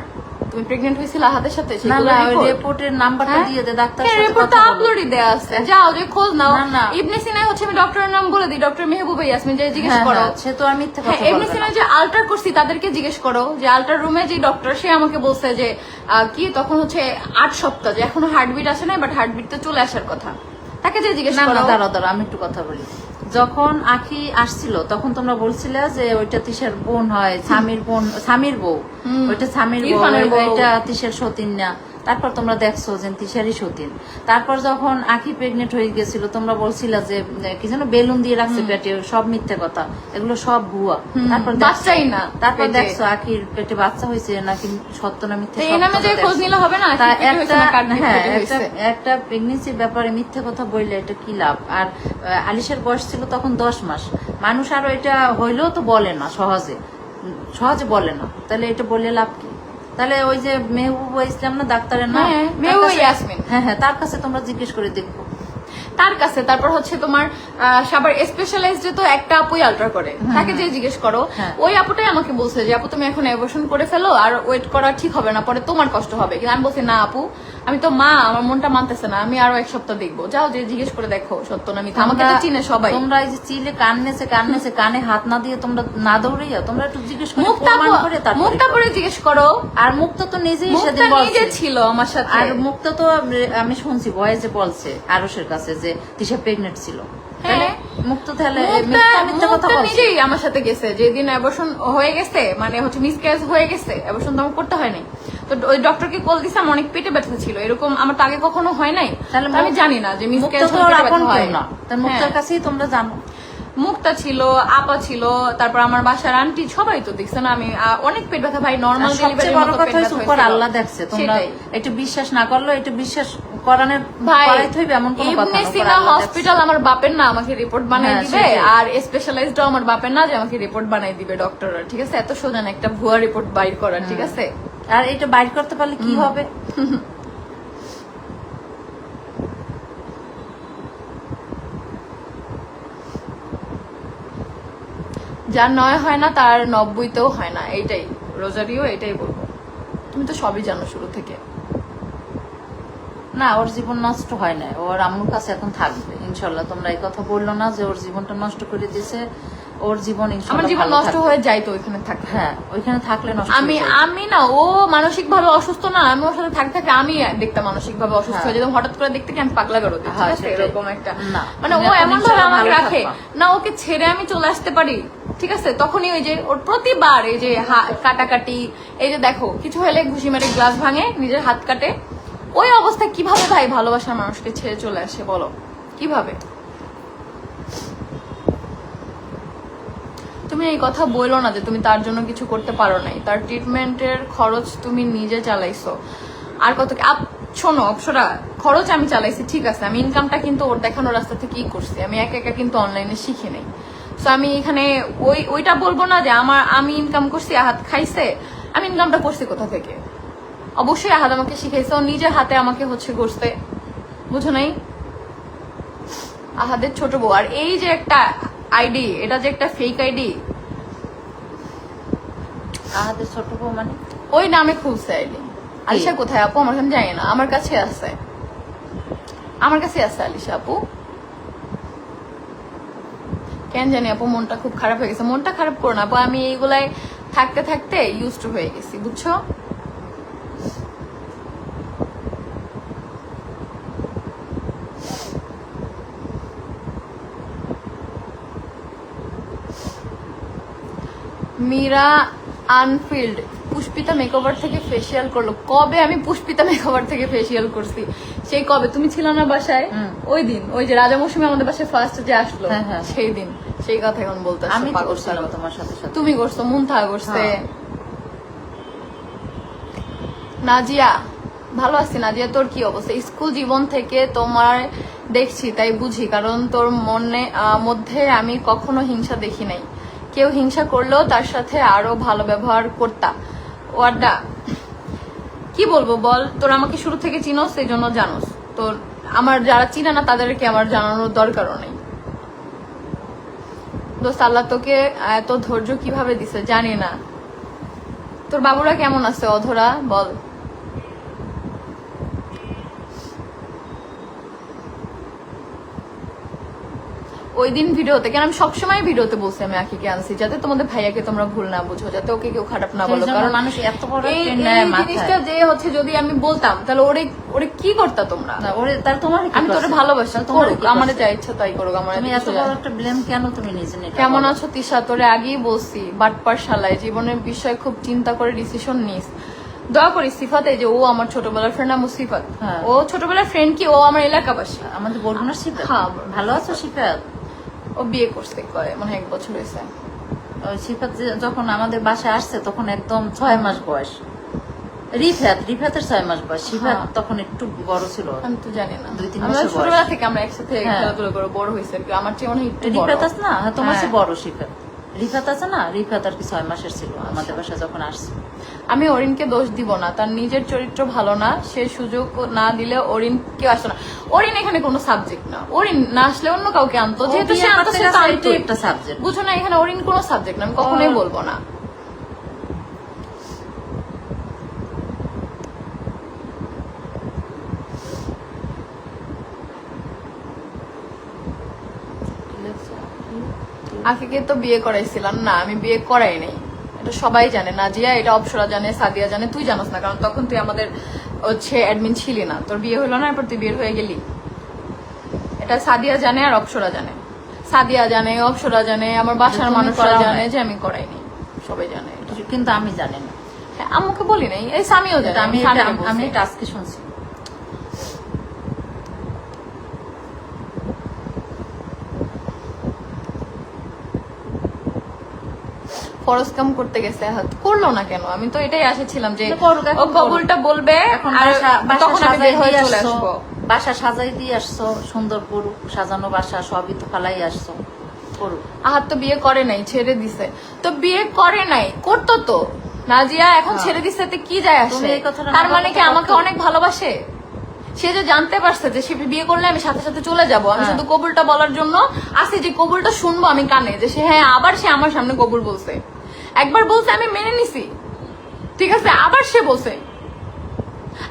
তুমি প্রেগনেন্ট হয়েছিল হাতের সাথে? না সেগুলো না, ওই report? রিপোর্টের নাম্বারটা হ্যাঁ? দিয়ে দে, ডাক্তার হ্যাঁ, সাথে রিপোর্ট তো কথা বলো। আপলোডই দেয়া আছে, যাও যে খোঁজ নাও। না, না। ইবনে সিনায় হচ্ছে, আমি ডক্টরের নাম বলে দিই, ডক্টর মেহবুবা ইয়াসমিন, যে জিজ্ঞেস হ্যাঁ, করো। হ্যাঁ, সে তো আর মিথ্যে হ্যাঁ, কথা ইবনে বলবে না। সিনায় যে আল্ট্রা করছি তাদেরকে জিজ্ঞেস করো, যে আল্ট্রার রুমে যে ডক্টর, সে আমাকে বলছে যে কি তখন হচ্ছে 8 সপ্তাহ, যে এখনো হার্টবিট আসে না, বাট হার্টবিট তো চলে আসার কথা, তাকে যে জিজ্ঞেস না করো। না, দাঁড়াও, আমি একটু কথা বলি। যখন আখি আসছিল তখন তোমরা বলছিলে যে ওইটা তিশার বোন হয়, স্বামীর বউ, ওইটা স্বামীর বউ, ইরফানের বউ। ওইটা তিশার সতীন না। তারপর তোমরা দেখছো যে তিশারই সতীন। তারপর যখন আখি প্রেগনেন্ট হয়ে গেছিল, তোমরা বলছিলা যে কি যেন বেলুন দিয়ে রাখছে পেটে, সব মিথ্যে কথা, এগুলো সব ভুয়া। তারপর বাচ্চাই না তারপর পেটে। দেখছো আখির পেটে বাচ্চা হয়েছে নাকি সত্য না মিথ্যে, তো সব এই নামে যে তোমরা খোঁজ দেখছো। নিলে হবে না? তা কি পেটে হয়েছে না কার্ডিয়াক হ্যাঁ, পেটে হয়েছে? একটা প্রেগনেন্সির ব্যাপারে মিথ্যে কথা বললে এটা কি লাভ? আর আলিশার বয়স ছিল তখন 10 মাস। মানুষ আরো এটা হইলেও তো বলে না, সহজে বলে না, তাহলে এটা বললে লাভ কি? তাহলে ওই যে মেহবুবা ইসলাম না ডাক্তারের নাম, হ্যাঁ, তার মেহবুবা কাছে- ইয়াসমিন। হ্যাঁ, তার কাছে তোমরা জিজ্ঞেস করে দেখবো। তার কাছে, তারপর হচ্ছে তোমার সবার স্পেশালাইজড তো একটা আপুই আল্ট্রা করে, তাকে যে জিজ্ঞেস করো, হ্যাঁ। ওই আপুটাই আমাকে বলছে যে আপু তুমি এখন অ্যাবর্শন করে ফেলো, আর ওয়েট করা ঠিক হবে না, পরে তোমার কষ্ট হবে। কিন্তু আমি বলছি না আপু, আমি তো মা, আমার মনটা মানতেছে না, আমি আরো 1 সপ্তাহ দেখবো। যাও যে জিজ্ঞেস করে দেখো সত্য না মিথ্যা, আমাকে তো চিনে সবাই। তোমরা এই যে চিলে কান্নেছে কানে হাত না দিয়ে তোমরা না দৌড়াইয়া তোমরা একটু জিজ্ঞেস করে মুক্তা প্রমাণ করে তারপরে মুক্তা করো। পরে জিজ্ঞেস করো। আর মুক্তা তো নিজেই মুক্তা সেদিন নিজে বলছে। ছিল আমার সাথে। আর মুক্তা তো আমি শুনছি ভয়েসে বলছে আরশের কাছে যে তিশা প্রেগনেন্ট ছিল। হ্যাঁ। মুক্তা তাহলে মুক্তা মিথ্যা কথা বলছে। নিজেই আমার সাথে গেছে, যেদিন অ্যাবর্শন হয়ে গেছে, মানে হচ্ছে মিসক্যারেজ হয়ে গেছে, অ্যাবর্শন তো আমার করতে হয় নাই, তো ওই ডক্টরকে কল দিছে, আমার অনেক পেটে ব্যথা ছিল, এরকম আমার তো আগে কখনো হয় নাই, তাহলে তো আমি জানি না যে মুক্তা মিসক্যারেজ তো হলে আর পেটে আপন ব্যথা হয় কেউ না, তার মুক্তার হ্যাঁ। কাছেই তোমরা জানো। মুক্তা ছিল, আপা ছিল, তারপর আমার বাসার আন্টি, সবাই তো দেখছে না আমি অনেক পেট ব্যথা ভাই, নরমাল আর সবচেয়ে বড় কথা হচ্ছে উপর আল্লাহ দেখছে, তোমরা সেটাই। এটা বিশ্বাস না করলে এটা বিশ্বাস করানোর ভাই করাইতে হইবে এমন কোনো কথা ইবনে না, উপর সিনা আল্লাহ দেখছে। হসপিটাল আমার বাপের না, আমাকে রিপোর্ট বানাই হ্যাঁ, দিবে, সেটাই। আর স্পেশালাইজড আমার বাপের না যে আমাকে রিপোর্ট বানাই দিবে ডক্টররা, ঠিক আছে? এত সোজা না একটা ভুয়া রিপোর্ট বাইর করা, ঠিক আছে? আর এটা বাইর করতে পারলে কি হবে? যার 9 হয় না তার 90তেও হয় না, এইটাই রোজারিও, এটাই বলবো। তুমি তো সবই জানো শুরু থেকে। না, ওর জীবন নষ্ট হয় না, ওর আম্মুর কাছে এখন থাকবে ইনশাল্লাহ। তোমরা এই কথা বললো না যে ওর জীবনটা নষ্ট করে দিয়েছে, ওর জীবন আমার ইনশাল্লাহ জীবন ভালো নষ্ট থাকবে। হয়ে যায় তো ওইখানে থাকলে। হ্যাঁ, ওইখানে থাকলে নষ্ট আমি হয়ে যায়। আমি না, ও মানসিক ভাবে অসুস্থ না, আমি ওর সাথে থাকতে থাকতে আমি দেখতাম মানসিক ভাবে অসুস্থ হয়ে যেতাম, হঠাৎ করে দেখতে কি আমি পাগলা করে দিই, ঠিক হ্যাঁ, আছে? সেটাই। এরকম একটা না, মানে তুমি ও এখন এমন ভাবে ইনশাল্লাহ আমাকে ভালো রাখে থাকবা। না, ওকে ছেড়ে আমি চলে আসতে পারি, ঠিক আছে? তখনই ওই যে ওর প্রতিবার এই যে কাটাকাটি, এই যে দেখো কিছু হলে ঘুষি মেরে গ্লাস ভাঙে, নিজের হাত কাটে, ওই অবস্থায় কিভাবে ভাই ভালোবাসার মানুষকে ছেড়ে চলে আসে বলো, কিভাবে? তুমি এই কথা বললো না যে তুমি তার জন্য কিছু করতে পারো নাই, তার ট্রিটমেন্টের খরচ তুমি নিজে চালাইছো। আর কত শোনো অপসরা, খরচ আমি চালাইছি ঠিক আছে, আমি ইনকামটা কিন্তু ওর দেখানো রাস্তা থেকেই করছি, আমি একা একা কিন্তু অনলাইনে শিখি নাই। সো আমি এখানে ওইটা বলবো না যে আমি ইনকাম করছি, আহাত খাইছে। আমি ইনকামটা করছি কোথা থেকে? অবশ্যই আহাত আমাকে শিখাইছে, ও নিজের হাতে আমাকে হচ্ছে করছে, বুঝো নাই? আহাদের ছোট বউ। আর এই যে একটা আইডি, এটা যে একটা ফেক আইডি, আহাদের ছোট বউ মানে ওই নামে খুলছে আইডি। আলিশা কোথায় আপু? আমার কাছে জানি না, আমার কাছে আছে, আমার কাছে আছে আলিশা আপু। কেন জানি আপু মনটা খুব খারাপ হয়ে গেছে। মনটা খারাপ করো না আপু, আমি এইগুলাই থাকতে থাকতে ইউজড হয়ে গেছি, বুঝছো? মীরা আনফিল্ড পুষ্পিতা মেকওভার থেকে ফেসিয়াল করলো। কবে আমি পুষ্পিতা মেকওভার থেকে ফেসিয়াল করছি? সেই কবে তুমি ছিল না বাসায়? ওই দিন, ওই যে রাজা মৌসুমী আমাদের বাসায় ফার্স্ট যে আসলো, সেই দিন, সেই কথা এখন বলতে আমি তো করছিলাম তোমার সাথে সাথে। তুমি করছো, মুনথা করছে। নাজিয়া, ভালো আছি নাজিয়া, তোর কি অবস্থা? স্কুল জীবন থেকে তোমার দেখছি তাই বুঝি, কারণ তোর মধ্যে আমি কখনো হিংসা দেখি নাই। কেউ হিংসা করলেও তার সাথে আরো ভালো ব্যবহার করতা। ওয়ার্ডা কি বলবো বল, তোর আমাকে শুরু থেকে চিনোস, সেই জন্য জানোস। তোর আমার যারা চিনে না তাদেরকে আমার জানানোর দরকারও নেই। দোস্ত আল্লাহ তোকে এত ধৈর্য কিভাবে দিছে জানি না। তোর বাবুরা কেমন আছে অধরা বল? ওই দিন ভিডিওতে, কেন আমি সবসময় ভিডিওতে বলছি আমি আখিকে আনছি যাতে তোমাদের ভাইয়াকে তোমরা ভুল না বুঝো, যাতে ওকে কেউ খারাপ না বলো, কারণ মানুষ এত বড় এই জিনিসটা যে হচ্ছে যদি আমি বলতাম তাহলে ওরে কি করতা তোমরা? ওরে তার তোমার আমি তোরে ভালোবাসি, করুক, আমার যা ইচ্ছা তাই করুক, আমার তুমি এত বড় একটা ব্লেম কেন তুমি নিজে নিতে? কেমন আছো তিশা? তোরে আগেই বলছি বাটপার শালায় জীবনের বিষয় খুব চিন্তা করে ডিসিশন নিস। দয়া করি সিফাত, এই যে ও আমার ছোটবেলার ফ্রেন্ড, আমার সিফাত, ও ছোটবেলার ফ্রেন্ড কি, ও আমার এলাকাবাসী, আমাদের বরগুনার সিফাত। হ্যাঁ ভালো আছো সিফাত? ও বিয়ে করছে মানে 1 বছর হয়েছে। ওই সিফাত যখন আমাদের বাসায় আসছে তখন একদম 6 মাস বয়স। রিফাতের 6 মাস বয়স, সিফাত তখন একটু বড় ছিল। আমি তো জানি না, 2-3 আমরা বছর ছোটবেলা থেকে আমরা একসাথে খেলাধুলা করে বড় হয়েছে, আমার চেয়ে মনে হয় একটু বড়। রিফাত আছে না, তোমার চেয়ে বড় সিফাত। রিফাত আছে না, রিফাত আর কি 6 মাসের ছিল আমাদের বাসায় যখন আসছে। আমি অরিনকে দোষ দিব না, তার নিজের চরিত্র ভালো না, সে সুযোগ না দিলে অরিন কেউ আসতো না। অরিন এখানে কোনো সাবজেক্ট না, অরিন না আসলে অন্য কাউকে আনতো, যেহেতু সে আনতো সে তো আনতো একটা সাবজেক্ট, বুঝো না? এখানে অরিন কোনো সাবজেক্ট না, আমি কখনোই বলবো না। আখিকে তো বিয়ে করাইছিলাম না, আমি বিয়ে করাই নাই, এটা সবাই জানে। নাজিয়া এটা, অপসরা জানে, সাদিয়া জানে, তুই জানোস না, কারণ তখন তুই আমাদের হচ্ছে অ্যাডমিন ছিলি না, তোর বিয়ে হলো না, এরপর তুই বিয়ে হয়ে গেলি। এটা সাদিয়া জানে আর অপসরা জানে, সাদিয়া জানে, অপসরা জানে, আমার বাসার মানুষরা জানে যে আমি করাইনি, সবাই জানে। কিন্তু আমি জানি না, হ্যাঁ আমাকে বলি নাই, এই সামিও জানে, আমি এটা আজকে শুনছি। ফরজ কাম করতে গেছে, করলো না কেন? আমি তো এটাই আশাছিলাম যে ও কবুলটা বলবে, তখন আমি বের হয়ে চলে আসবো। বাসা সাজাই দিয়ে আসছো, সুন্দর করুক, সাজানো বাসা সবই তো ফালাই আসছো, করুক। আহাত তো বিয়ে করে নাই, ছেড়ে দিছে। তো বিয়ে করে নাই, করতো তো নাজিয়া, এখন ছেড়ে দিছে, কি যায় আসে? তার মানে কি আমাকে অনেক ভালোবাসে? সে যে জানতে পারছে যে সে বিয়ে করলে আমি সাথে সাথে চলে যাব, আমি শুধু কবুলটা বলার জন্য আসি, যে কবুলটা শুনবো আমি কানে, যে সে হ্যাঁ, আবার সে আমার সামনে কবুল বলছে। একবার বলছে আমি মেনে নিছি, ঠিক আছে, আবার সে বলছে।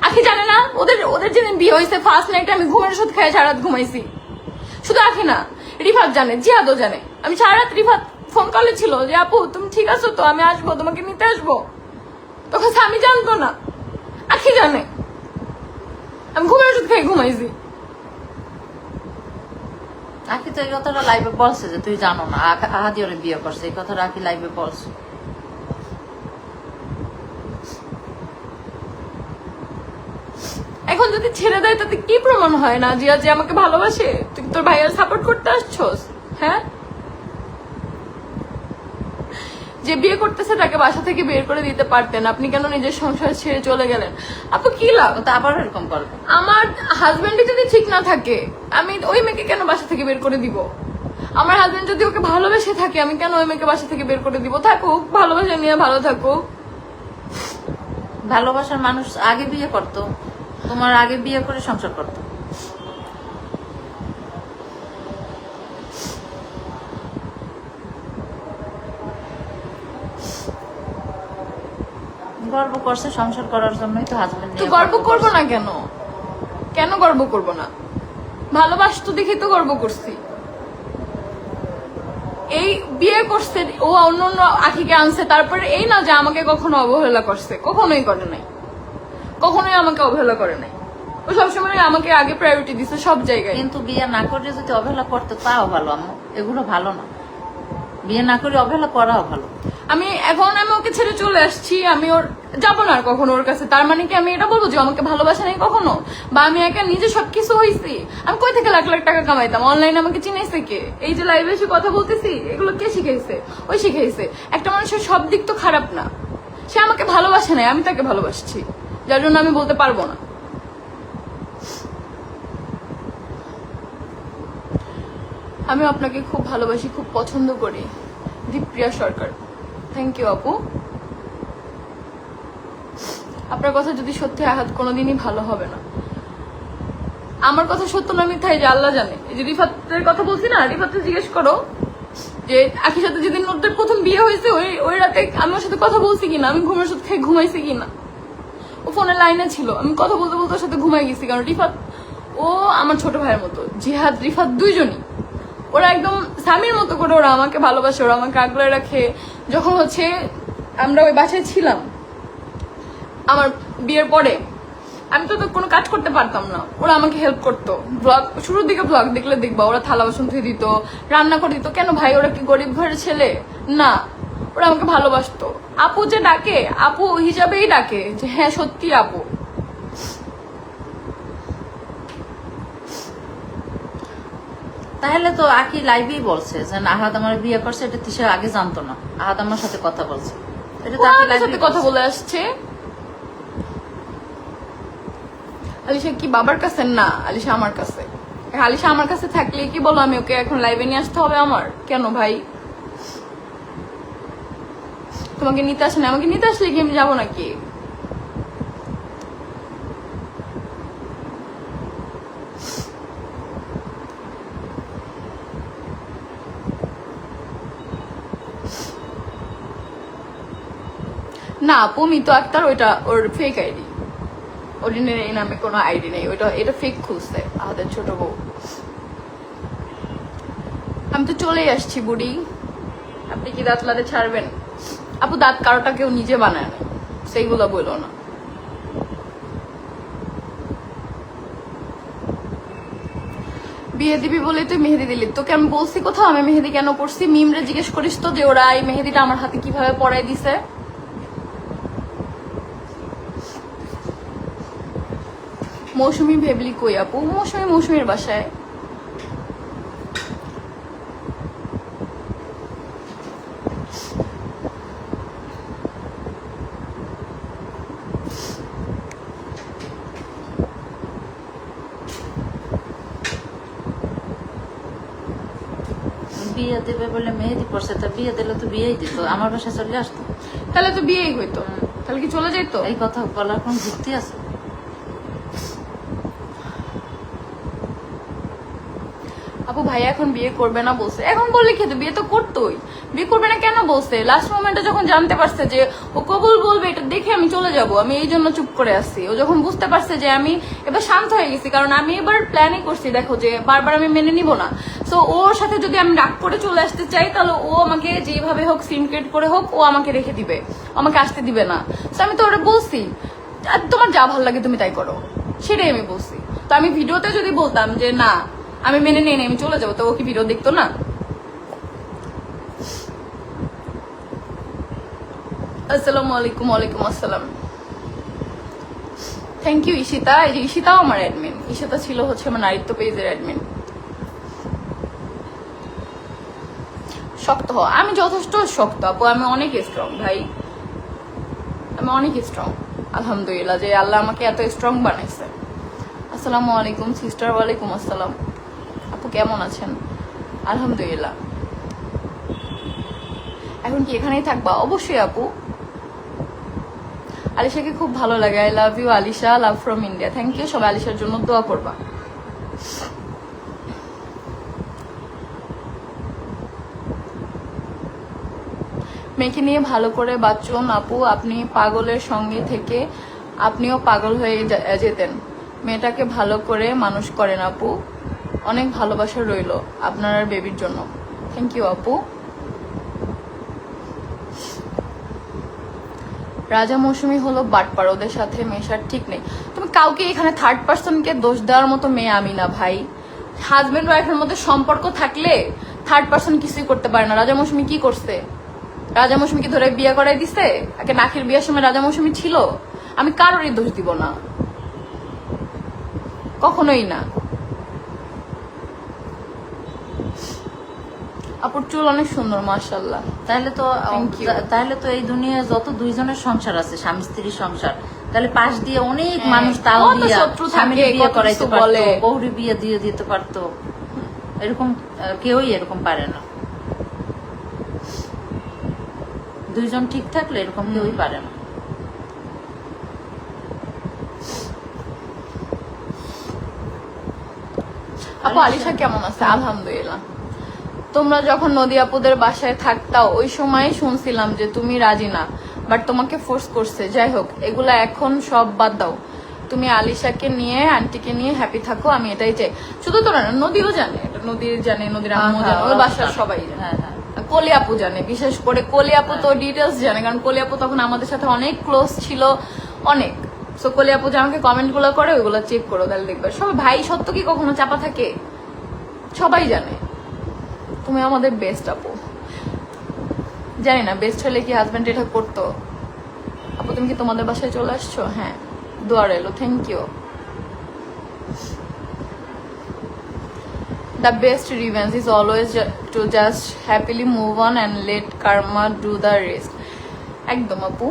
আখি জানে না ওদের যেদিন বিয়ে হয়েছে ফার্স্ট নাইটে আমি ঘুমের ওষুধ খেয়ে সারা রাত ঘুমাইছি। শুধু আখি না, রিফাত জানে, জিয়াদও জানে। আমি সারা রাত, রিফাত ফোন কলে ছিল যে আপু তুমি ঠিক আছো তো, আমি আসবো, তোমাকে নিতে আসবো। তখন আমি জানতো না, আখি জানে আমি ঘুমের ওষুধ খেয়ে ঘুমাইছি। আখি তো এই কথাটা লাইভে বলছে যে তুই জানো না আহাদি ওরে বিয়ে করছে, এই কথাটা আখি লাইভে বলছে। এখন যদি ছেড়ে দেয় তাতে কি প্রমাণ হয় না জিয়া যে আমাকে ভালোবাসে? তুই তোর ভাইয়ার সাপোর্ট করতে আসছোস? হ্যাঁ, যে বিয়ে করতেছে তাকে বাসা থেকে বের করে দিতে পারতেন, আপনি কেন নিজের সংসার ছেড়ে চলে গেলেন? আপু কি লাভ? ও তো আবার এরকম করবে। আমার হাজবেন্ডই যদি ঠিক না থাকে আমি ওই মেয়েকে কেন বাসা থেকে বের করে দিব? আমার হাজবেন্ড যদি ওকে ভালোবেসে থাকে আমি কেন ওই মেয়েকে বাসা থেকে বের করে দিব? থাকুক, ভালোবাসা নিয়ে ভালো থাকুক। ভালোবাসার মানুষ আগে বিয়ে করতো, তোমার আগে বিয়ে করে সংসার করতো। গর্ব করছে সংসার করার জন্যই তো হাজবেন্ড তো গর্ব করবো না কেন? কেন গর্ব করবো না? ভালোবাসতো দেখে তো গর্ব করছি। এই বিয়ে করছে ও, অন্য অন্য আখিকে আনছে, তারপরে এই না যে আমাকে কখনো অবহেলা করছে, কখনোই করে নাই, কখনোই আমাকে অবহেলা করে নাই। ও সবসময় আমাকে আগে প্রায়োরিটি দিছে সব জায়গায়। কিন্তু বিয়ে না করে যদি অবহেলা করতে তাও ভালো আম্মু, এগুলো ভালো না। বিয়ে না করে অবহেলা করাও ভালো। আমি ওকে ছেড়ে চলে আসছি, আমি ওর যাবো না আর কখনো ওর কাছে। তার মানে কি আমি এটা বলবো যে আমাকে ভালোবাসা নেই কখনো, বা আমি একা নিজে সবকিছু হয়েছি? আমি কই থেকে লাখ লাখ টাকা কামাইতাম? অনলাইনে আমাকে চিনাইছে কে? এই যে লাইভে এসে কথা বলতেছি, এগুলো কে শিখাইছে? ওই শিখাইছে। একটা মানুষের সব দিক তো খারাপ না। সে আমাকে ভালোবাসে নাই, আমি তাকে ভালোবাসছি, যার জন্য আমি বলতে পারবো না। আমি আপনাকে খুব ভালোবাসি, খুব পছন্দ করি। দীপ্রিয়া সরকার, থ্যাংক ইউ আপু। আপনার কথা যদি সত্যি আহাত কোনোদিনই ভালো হবে না। আমার কথা সত্য না মিথ্যা যে আল্লাহ জানে। এই যে রিফাতের কথা বলছি না, রিফাতকে জিজ্ঞেস করো যে আখির সাথে যেদিন ওদের প্রথম বিয়ে হয়েছে ওই রাতে আমি ওর সাথে কথা বলছি কিনা, আমি ঘুমের সাথে খেয়ে ঘুমাইছি কিনা। ও ফোনে লাইনে ছিল, আমি কথা বলতে বলতে ওর সাথে ঘুমাই গেছি। কারণ রিফাত ও আমার ছোট ভাইয়ের মতো, জিহাদ রিফাত দুইজনই ওরা একদম স্বামীর মতো করে ওরা আমাকে ভালোবাসে, ওরা আমাকে আগলে রাখে। যখন হচ্ছে আমরা ওই বাসায় ছিলাম আমার বিয়ের পরে, আমি তো কোনো কাজ করতে পারতাম না, ওরা আমাকে হেল্প করতো। ব্লগ শুরুর দিকে ব্লগ দেখলে দেখবা ওরা থালা বাসন ধুয়ে দিত, রান্না করে দিত। কেন ভাই, ওরা কি গরিব ঘরের ছেলে না? ওরা আমাকে ভালোবাসতো। আপু যে ডাকে, আপু হিসাবেই ডাকে যে হ্যাঁ সত্যি আপু। তাহলে তো আকি লাইভেই বলছে যে আহাদ আমার বিয়ে করছে, এটা তিশা আগে জানতো না। আহাদ আমার সাথে কথা বলছে, এটা তো আকি আমার সাথে লাইভেই কথা বলছে। বলে আসছে। আলিশা কি বাবার কাছে? না, আলিশা আমার কাছে। আলিশা আমার কাছে থাকলে কি বলো আমি ওকে এখন লাইভে নিয়ে আসতে হবে আমার? কেন ভাই, তোমাকে নিতে আসে না? আমাকে নিতে আসলে কি আমি যাবো নাকি? না আপু, মিতু আক্তার ওইটা ওর ফেক আইডি, অরিজিনাল এই নামে কোনো আইডি নেই। এটা ফেক খুলছে আমাদের ছোট বউ। আমি তো চলেই আসছি বুড়ি, আপনি কি দাঁত লাতে ছাড়বেন? আপু দাঁত কারোটা কেউ নিজে বানায় না, সেইগুলো বললো না। বিয়ে দিবি বলে তুই মেহেদি দিলি, তোকে আমি বলছি কোথাও আমি মেহেদি কেন পড়ছি? মিমরে জিজ্ঞেস করিস তো যে ওরা এই মেহেদিটা আমার হাতে কিভাবে পরাই দিছে। মৌসুমি ভেবলি কই আপু? মৌসুমির বাসায়। বিয়ে দেবে বলে মেহেদি পড়ছে, তা বিয়ে দিলে তো বিয়েই দিত, আমার বাসায় চলে আসতো। তাহলে তো বিয়েই হইতো, তাহলে কি চলে যাইতো? এই কথা বলার কোন যুক্তি আছে? আপু ভাই এখন বিয়ে করবে না বলছে, এখন বললে খেতে বিয়ে তো করতোই। বিয়ে করবে না কেন বলছে? লাস্ট মোমেন্টে যখন জানতে পারছে যে ও কবুল বলবে, এটা দেখে আমি চলে যাব, আমি এই জন্য চুপ করে আসছি। ও যখন বুঝতে পারছে যে আমি এবার শান্ত হয়ে গেছি, কারণ আমি এবার প্ল্যানিং করছি দেখো যে বারবার আমি মেনে নিব না। সো ওর সাথে যদি আমি রাগ করে চলে আসতে চাই তাহলে ও আমাকে যেভাবে হোক সিনক্রেট করে হোক ও আমাকে রেখে দিবে, আমাকে আসতে দিবে না। তো আমি তো ওরা বলছি তোমার যা ভালো লাগে তুমি তাই করো, সেটাই আমি বলছি। তো আমি ভিডিওতে যদি বলতাম যে না আমি মেনে নিয়ে আমি চলে যাবো, তো ও কি ভিডিও দেখতো না? আসসালামু আলাইকুম। ওয়ালাইকুম আসসালাম। Thank you Ishita. এই যে ঈশিতাও আমার অ্যাডমিন, ঈশিতা ছিল হচ্ছে আমার নারীত্ব পেজের অ্যাডমিন। শক্ত হও। আমি যথেষ্ট শক্ত আপু, আমি অনেক স্ট্রং ভাই, আমি অনেক স্ট্রং আলহামদুলিল্লাহ যে আল্লাহ আমাকে এত স্ট্রং বানাইছে। আসসালামু আলাইকুম সিস্টার। ওয়ালাইকুম আসসালাম আপু, কেমন আছেন? আলহামদুলিল্লাহ। এখন কি এখানেই থাকবা? অবশ্যই আপু। আলিশাকে খুব ভালো লাগে। I love you Alisha, love from India. Thank you. সবাই আলিশার জন্য দোয়া করবা। মেয়েকে নিয়ে ভালো করে বাঁচুন আপু। আপনি পাগলের সঙ্গে থেকে আপনিও পাগল হয়ে যেতেন। মেয়েটাকে ভালো করে মানুষ করেন আপু। অনেক ভালোবাসা রইল আপনার আর বেবির জন্য। থ্যাংক ইউ আপু। রাজা মৌসুমী হলো বাটপার, ওদের সাথে মেশার ঠিক নেই। তুমি কাউকে এখানে থার্ড পার্সনকে দোষ দেওয়ার মতো মেয়ে আমি না ভাই। হাজবেন্ড ওয়াইফের মধ্যে সম্পর্ক থাকলে থার্ড পার্সন কিছুই করতে পারে না। রাজা মৌসুমী কি করছে? রাজা মৌসুমীকে ধরে বিয়ে করাই দিছে? আগে নাকির বিয়ের সময় রাজা মৌসুমী ছিল? আমি কারোরই দোষ দিব না, কখনোই না। আপুর চুল অনেক সুন্দর মাশাআল্লাহ। তাহলে তো এই দুনিয়ায় যত দুইজনের সংসার আছে, স্বামী স্ত্রীর সংসার, তাহলে পাশ দিয়ে অনেক মানুষ তাও দিয়ে স্বামীর বিয়ে করাইতে পারতো, বউরি বিয়ে দিয়ে দিতে পারতো। এরকম কেউই এরকম পারে না। দুইজন ঠিক থাকলে এরকম কেউই পারে না। আপু আলিশা কেমন আছে? আলহামদুলিল্লাহ। তোমরা যখন নদী আপুদের বাসায় থাকতাও ওই সময় শুনছিলাম যে তুমি রাজি না, বাট তোমাকে ফোর্স করছে। যাই হোক, এগুলা এখন সব বাদ দাও। তুমি আলিশাকে নিয়ে, আন্টিকে নিয়ে হ্যাপি থাকো, আমি এটাই চাই। শুধু তোরা না, নদীও জানে, নদী জানে, নদীর আম্মু জানে, ওর বাসার সবাই জানে। কলি আপু জানে, বিশেষ করে কলি আপু তো ডিটেলস জানে, কারণ কলি আপু তখন আমাদের সাথে অনেক ক্লোজ ছিল, অনেক। সো কলি আপু যে আমাকে কমেন্ট গুলো করে ওইগুলো চেক করো, তাহলে দেখবে সবাই। ভাই সত্য কি কখনো চাপা থাকে? সবাই জানে। তুমি আমাদের বেস্ট আপু। জানি না বেস্ট হলে কি হাজবেন্ড এটা করতো। আপু তুমি কি তোমাদের বাসায় চলে আসছো? হ্যাঁ, দোয়া রইলো। Thank you. The best revenge is always to just happily move on and let karma do the rest. একদম আপু,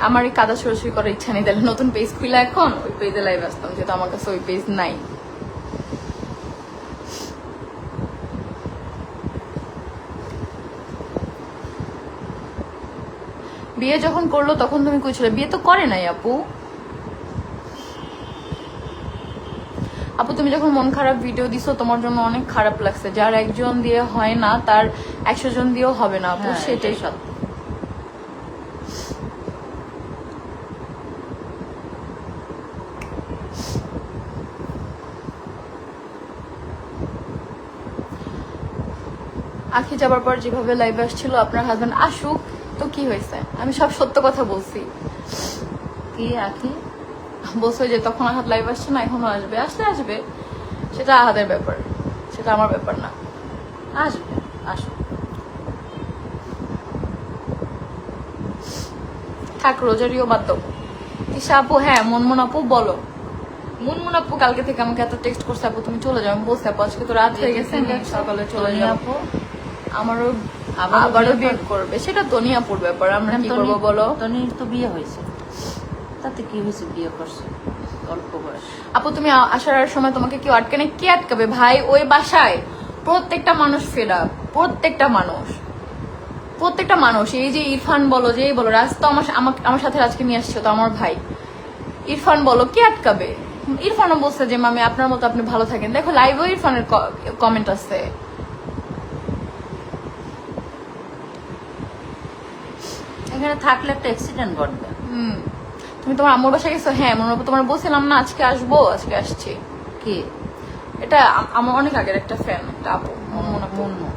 আমার এই কাদা সরাসরি করার ইচ্ছা নেই। তাহলে নতুন পেজ খুলে এখন ওই পেজে লাইভ আসতাম, যেহেতু আমার কাছে ওই পেজ নাই। বিয়ে যখন করলো তখন তুমি কই ছিলে? বিয়ে তো করে নাই আপু। আপু তুমি যখন মন খারাপ ভিডিও দিছো তোমার জন্য অনেক খারাপ লাগছে। যার একজন দিয়ে হয় না তার 100 জন দিয়েও হবে না আপু, সেটাই সত্য। আখি যাবার পর যেভাবে লাইভে আসছিল, আপনার হাজবেন্ড আসুক তো কি হয়েছে? আমি সব সত্য কথা বলছি। কি আখি বলছো যে তখন আহাদ লাইভ আসছে না, এখনো আসবে, আসলে আসবে, সেটা আহাদের ব্যাপার, সেটা আমার ব্যাপার না। আসবে, আসবে। থাক, রোজারিও বাদ দাও। তিশা আপু, হ্যাঁ মুনমুন আপু বলো। মুনমুন আপু কালকে থেকে আমাকে এত টেক্সট করছে, আপু তুমি চলে যাও। আমি বলছি আপু আজকে তো রাত হয়ে গেছে, সকালে চলে যাও। আপু আমারও আবারও বিয়ে করবে, সেটা তনিয়াপুর ব্যাপার, আমরা কি করবো বলো। তনির তো বিয়ে হয়েছে, তাতে কি হয়েছে? বিয়ে করছে অল্প বয়স। আপু তুমি আসার সময় তোমাকে কেউ আটকে নেই? কে আটকাবে ভাই? ওই বাসায় প্রত্যেকটা মানুষ ফেরা, প্রত্যেকটা মানুষ। এই যে ইরফান বলো, যেই বলো, রাজ তো আমার সাথে আজকে নিয়ে আসছে, তো আমার ভাই ইরফান বলো, কে আটকাবে? ইরফানও বলছে যে মামি আপনার মতো আপনি ভালো থাকেন। দেখো লাইভেও ইরফানের কমেন্ট আছে। এখানে থাকলে একটা অ্যাক্সিডেন্ট ঘটবে। তুমি তোমার আম্মুর বাসায় গেছো? হ্যাঁ মনে তোমার বলছিলাম না আজকে আসবো, আজকে আসছি। কি এটা আমার অনেক আগের একটা ফ্যান, একটা আপু, মুন্নু।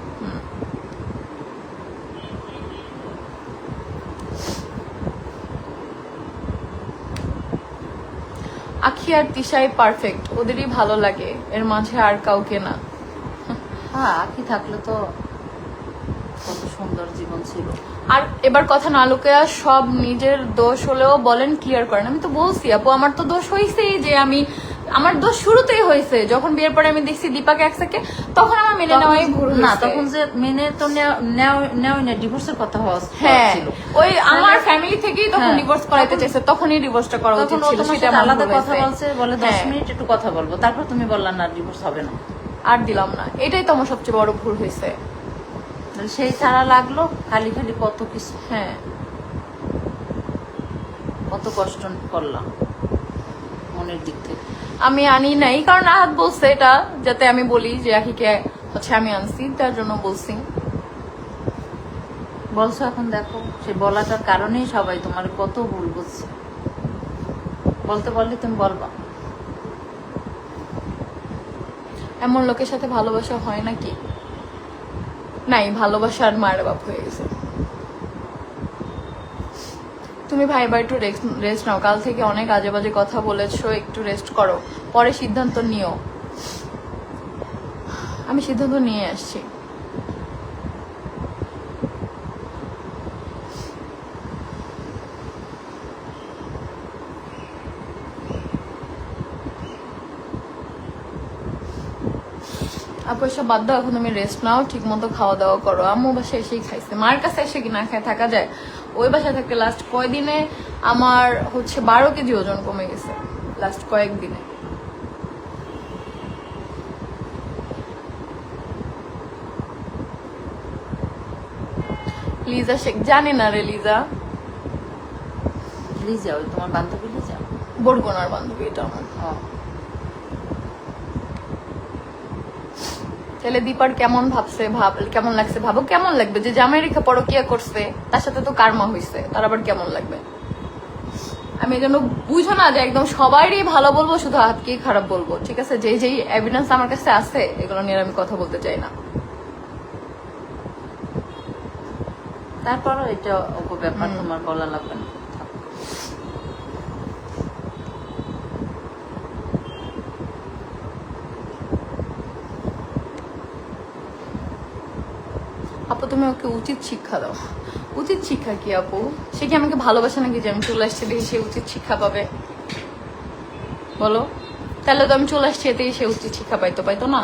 আখি আর তিশাই পারফেক্ট, ওদেরই ভালো লাগে, এর মাঝে আর কাউকে না। হ্যাঁ, আখি থাকলে তো কত সুন্দর জীবন ছিল। আর এবার কথা না লুকিয়ে সব নিজের দোষ হলেও বলেন, ক্লিয়ার করেন। আমি তো বলছি আপু আমার তো দোষ হয়েছেই যে আমি আমার দোষ শুরুতেই হয়েছে, যখন বিয়ের পরে আমি দেখছি দীপাকে একসাথে, তখন আমার মেনে নেওয়াই ভুল না, হয়েছে। তখন যে মেনে তো নেওয়া না, ডিভোর্সের কথা হ্যাঁ, ছিল। ওই আমার ফ্যামিলি থেকেই তখন হ্যাঁ, ডিভোর্স করাইতে চাইছে, তখনই ডিভোর্সটা করা উচিত তখন ও ছিল, তোমার সেটা সাথে আমার আলাদা ভুল কথা হয়েছে। বলছে, বলে 10 হ্যাঁ, মিনিট একটু কথা বলবো, তারপর তুমি বললা না ডিভোর্স হবে না। আর দিলাম না, এটাই তো আমার সবচেয়ে বড় ভুল হয়েছে। তাহলে সেই ছাড়া লাগলো খালি খালি কত কিছু, হ্যাঁ, কত কষ্ট করলাম মনের দিক থেকে। আমি আনি নাই, কারণ আহাত বলছে এটা যাতে আমি বলি যে আখিকে হচ্ছে আমি আনছি, তার জন্য বলছি। বলছো, এখন দেখো সেই বলাটার কারণেই সবাই তোমার কত ভুল বুঝছে। বলতে বললে তুমি বলবা। এমন লোকের সাথে ভালোবাসা হয় নাকি? নাই, ভালোবাসার মায়ের বাপ হয়ে গেছে। তুমি ভাই একটু রেস্ট নাও, কাল থেকে অনেক আজে বাজে কথা বলেছো, একটু রেস্ট করো, পরে সিদ্ধান্ত নিও। আমি সিদ্ধান্ত নিয়ে আসছি। আপু এসব বাদ দাও, এখন তুমি রেস্ট নাও, ঠিক মতো খাওয়া দাওয়া করো। আম্মু বাসায় এসেই খাইছে, মার কাছে এসে কি না খায় থাকা যায়? ওই বাসায় থাকতে লাস্ট কয়দিনে আমার হচ্ছে 12 কেজি ওজন কমে গেছে, লাস্ট কয়েকদিনে। লিজা শেখ, জানি না রে লিজা, লিজা ওই তোমার বান্ধবী লিজা? বরগুনার বান্ধবী এটা আমার। ও, তাহলে দীপার কেমন ভাবছে, কেমন লাগছে ভাবো, কেমন লাগবে যে জামাই রেখা পরকিয়া করছে, তার সাথে তো কারমা হয়েছে, তার আবার কেমন লাগবে? আমি এই জন্য বুঝো না যে একদম সবারই ভালো বলবো, শুধু হাতকেই খারাপ বলবো, ঠিক আছে? যেই এভিডেন্স আমার কাছে আছে এগুলো নিয়ে আমি কথা বলতে চাই না। তারপরও এটা ওকে ব্যাপার তোমার বলা লাগবে না। থাক। আপু তুমি ওকে উচিত শিক্ষা দাও। উচিত শিক্ষা কি আপু? সে কি আমাকে ভালোবাসে নাকি যে আমি চলে আসছি দেখে সে উচিত শিক্ষা পাবে? বলো, তাহলে তো আমি চলে আসছি এতেই সে উচিত শিক্ষা পাইতো না?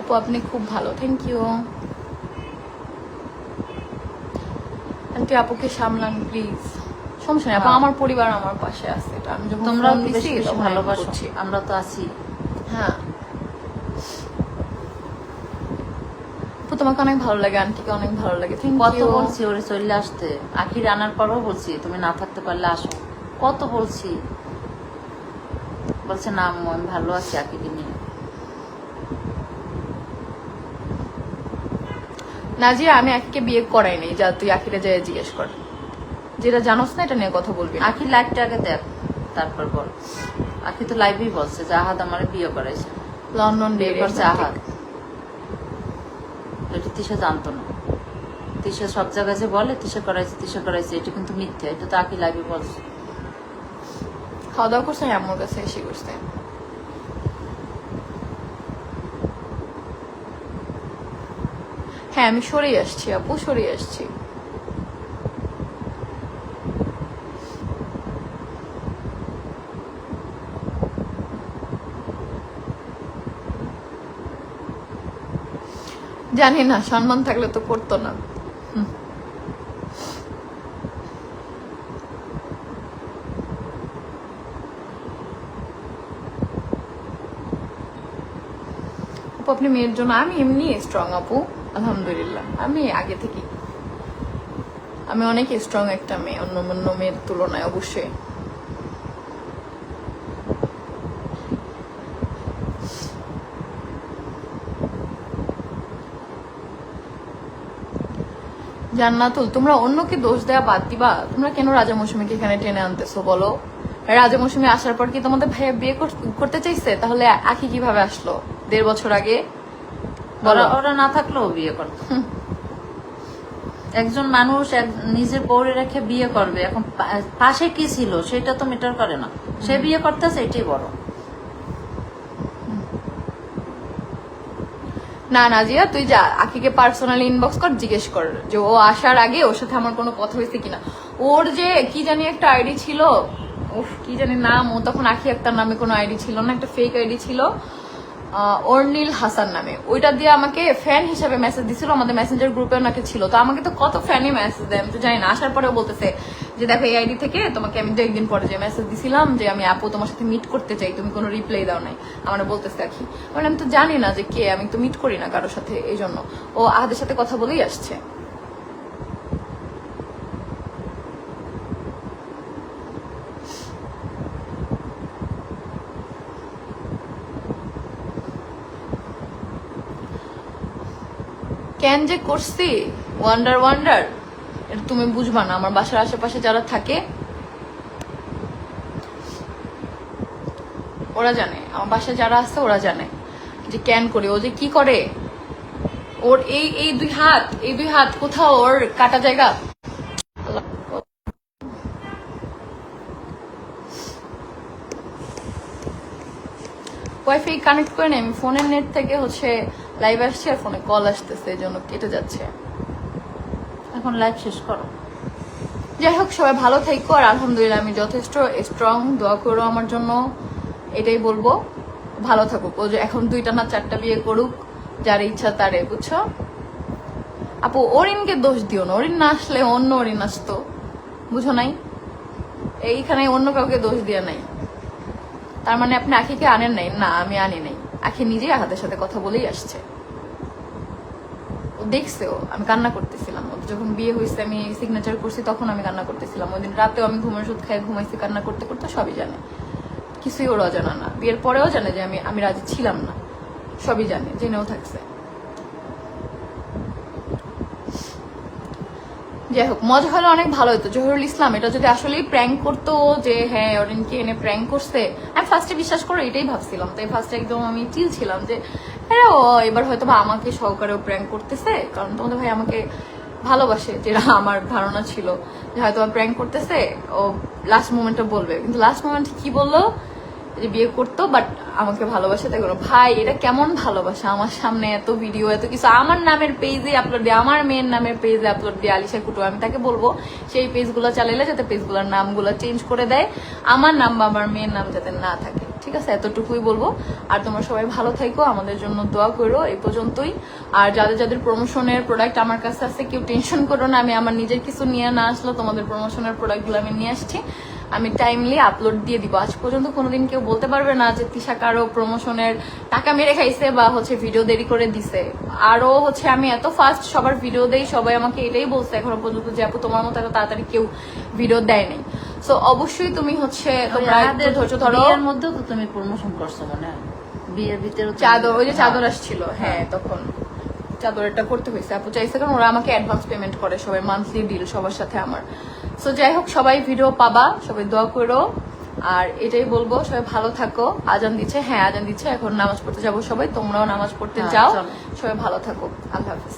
আপু আপনি খুব ভালো, থ্যাংক ইউ আন্টি। আপুকে সামলান প্লিজ। সমস্যা নেই আপু, আমার পরিবার আমার পাশে আছে, এটা আমি যখন তোমরা ফোন দিছি বেশি বেশি তখন আমি ভালোবাসো, করছি। আমরা তো আছি। হ্যাঁ আপু, তোমাকে অনেক ভালো লাগে, আন্টিকে অনেক ভালো লাগে, থ্যাংক কত ইউ। বলছি ওরে চলে আসতে, আখির আনার পরও বলছি তুমি না থাকতে পারলে আসো, কত বলছি, বলছে না আম্মু আমি ভালো আছি আখিকে নিয়ে। নাজিয়া, আমি আখিকে বিয়ে করাইনি, যা তুই আখিরে যায় জিজ্ঞেস কর, যেটা জানোস না এটা নিয়ে কথা বলবি না। আখির লাইফটা আগে দেখ, তারপর বল। আখি তো লাইভেই বলছে যে আহাদ আমার বিয়ে করাইছে, লন্ডন বিয়ে বিয়ে করছে আহাদ। এটা তিশা জানতো না। তিশা সব জায়গায় যে বলে তিশা করাইছে, এটা কিন্তু মিথ্যা, এটা তো আখি লাইভে বলছে। খাওয়া দাওয়া করছে? হ্যাঁ, আমার কাছে এসে করছে। হ্যাঁ, আমি সরে আসছি আপু, সরে আসছি। জানি না, সম্মান থাকলে তো করতো না। আপু আপনি মেয়ের জন্য, আমি এমনি স্ট্রং আপু, আলহামদুলিল্লাহ। আমি আগে থেকে আমি অনেক স্ট্রং একটা মেয়ে, অন্য অন্য মেয়ের তুলনায় অবশ্যই। জান্নাতুল, তোমরা অন্যকে দোষ দেওয়া বাদ দিবা। তোমরা কেন রাজা মৌসুমীকে এখানে টেনে আনতেছো বলো? রাজা মৌসুমী আসার পর কি তোমাদের ভাইয়া বিয়ে করতে চাইছে? তাহলে আখি কিভাবে আসলো 1.5 বছর আগে? বলো। ওরা না থাকলেও বিয়ে করতো। একজন মানুষ নিজের বউরে রেখে বিয়ে করবে, এখন পাশে কি ছিল সেটা তো মেটার করে না, সে বিয়ে করতেছে এটাই বড়। না নাজিয়া তুই যা আখিকে পার্সোনালি ইনবক্স কর, জিজ্ঞেস কর যে ও আসার আগে ওর সাথে আমার কোনো কথা হয়েছে কিনা। ওর যে কি জানি একটা আইডি ছিল, উফ কি জানি নাম, ও তখন আখি আক্তার নামে কোনো আইডি ছিল না, একটা ফেক আইডি ছিল অর্নিল হাসান নামে, ওইটা দিয়ে আমাকে ফ্যান হিসাবে মেসেজ দিছিল, আমাদের মেসেঞ্জার গ্রুপে নাকি ছিল। তো আমাকে তো কত ফ্যানই মেসেজ দেয়, আমি তো জানি না। আসার পরেও বলতেছে যে দেখো এই আইডি থেকে তোমাকে আমি 2 দিন পরে যে মেসেজ দিছিলাম যে আমি আপু তোমার সাথে মিট করতে চাই, তুমি কোনো রিপ্লাই দাও নাই, আমার বলতেছে আখি। আমি তো জানি না যে কে, আমি তো মিট করি না কারোর সাথে, এই জন্য ও আহাদের সাথে কথা বলেই আসছে। কেন যে করছি ওয়ান্ডার ওয়ান্ডার, এটা তুমি বুঝবা না। আমার বাসার আশেপাশে যারা থাকে ওরা জানে, আমার বাসায় যারা আছে ওরা জানে যে কেন করে। ও যে কি করে, ওর এই 2 হাত, এই 2 হাত কোথাও ওর কাটা জায়গা। ওয়াইফাই কানেক্ট করে নি আমি, ফোনের নেট থেকে হচ্ছে লাইভ আসছে আর ফোনে কল আসতেছে, এই জন্য কেটে যাচ্ছে। এখন লাইভ শেষ করো। যাই হোক সবাই ভালো থাকো, আর আলহামদুলিল্লাহ আমি যথেষ্ট স্ট্রং, দোয়া করো আমার জন্য, এটাই বলবো। ভালো থাকুক, ও যে এখন 2টা না 4টা বিয়ে করুক, যার ইচ্ছা তারে, বুঝছো আপু। অরিনকে দোষ দিও না, অরিন না আসলে অন্য অরিন আসতো, বুঝো নাই? এইখানে অন্য কাউকে দোষ দিয়ে নাই, তার মানে আপনি আখিকে আনেন নাই? না আমি আনি নাই, আখি নিজেই আহাদের সাথে কথা বলেই আসছে। ও দেখছে, ও আমি কান্না করতেছিলাম, ও যখন বিয়ে হয়েছে আমি সিগনেচার করছি তখন আমি কান্না করতেছিলাম, ওই দিন রাতেও আমি ঘুমের ওষুধ খাই ঘুমাইছি কান্না করতে করতে, সবই জানে, কিছুই ওর অজানা না। বিয়ের পরেও জানে যে আমি রাজি ছিলাম না, সবই জানে, জেনেও থাকছে। যাই হোক মজা হলে অনেক ভালো হতো। জহিরুল ইসলাম এটা যদি আসলেই প্র্যাঙ্ক করতো, যে হ্যাঁ অরিনকে এনে প্র্যাঙ্ক করছে, আমি ফার্স্টে বিশ্বাস করে এটাই ভাবছিলাম। তাই ফার্স্টে একদম আমি চিল ছিলাম যে হ্যাঁ ও এবার হয়তো বা আমাকে সহকারেও প্র্যাঙ্ক করতেছে, কারণ তোমাদের ভাই আমাকে ভালোবাসে, যেটা আমার ধারণা ছিল যে হয়তো প্র্যাঙ্ক করতেছে, ও লাস্ট মোমেন্টে বলবে। কিন্তু লাস্ট মোমেন্টে কি বললো, যে বিয়ে করতো বাট আমাকে ভালোবাসে। তাই কোনো ভাই এটা কেমন ভালোবাসা, আমার সামনে এত ভিডিও এত কিছু আমার নামের পেজে আপলোড দিয়ে, আমার মেয়ের নামের পেজে আপলোড দিয়ে আলিশা কুটু। আমি তাকে বলবো সেই পেজগুলো চালাইলে যাতে পেজগুলোর নামগুলো চেঞ্জ করে দেয়, আমার নাম বা আমার মেয়ের নাম যাতে না থাকে, ঠিক আছে? এতটুকুই বলবো। আর তোমরা সবাই ভালো থাকো, আমাদের জন্য দোয়া করো, এই পর্যন্তই। আর যাদের যাদের প্রমোশনের প্রোডাক্ট আমার কাছে আছে কেউ টেনশন করো না, আমি আমার নিজের কিছু নিয়ে না আসলেও তোমাদের প্রমোশনের প্রোডাক্টগুলো আমি নিয়ে আসছি, আমি টাইমলি আপলোড দিয়ে দিব। আজ পর্যন্ত কোনোদিন কেউ বলতে পারবে না যে তিশা কারো প্রমোশনের টাকা মেরে খাইছে বা হচ্ছে ভিডিও দেরি করে দিছে। আরো হচ্ছে আমি এত ফাস্ট সবার ভিডিও দেই, সবাই আমাকে এটাই বলছে এখনো পর্যন্ত যে আপু তোমার মতো এত তাড়াতাড়ি কেউ ভিডিও দেয় নাই। সো অবশ্যই তুমি হচ্ছে তোমরা একটু ধৈর্য ধরো। বিয়ের মধ্যেও তো তুমি প্রমোশন করছো মনে হয়, বিয়ের ভিতরে চাদর, ওই যে চাদর আসছিল, হ্যাঁ তখন চাদরটা করতে হয়েছে, আপু চাইছে কারণ ওরা আমাকে অ্যাডভান্স পেমেন্ট করে, সবাই মান্থলি ডিল সবার সাথে আমার। সো যাই হোক সবাই ভিডিও পাবা, সবাই দোয়া করো। আর এটাই বলবো সবাই ভালো থাকো। আজান দিচ্ছে, হ্যাঁ আজান দিচ্ছে, এখন নামাজ পড়তে যাবো সবাই, তোমরাও নামাজ পড়তে যাও। সবাই ভালো থাকো, আল্লাহ হাফিজ।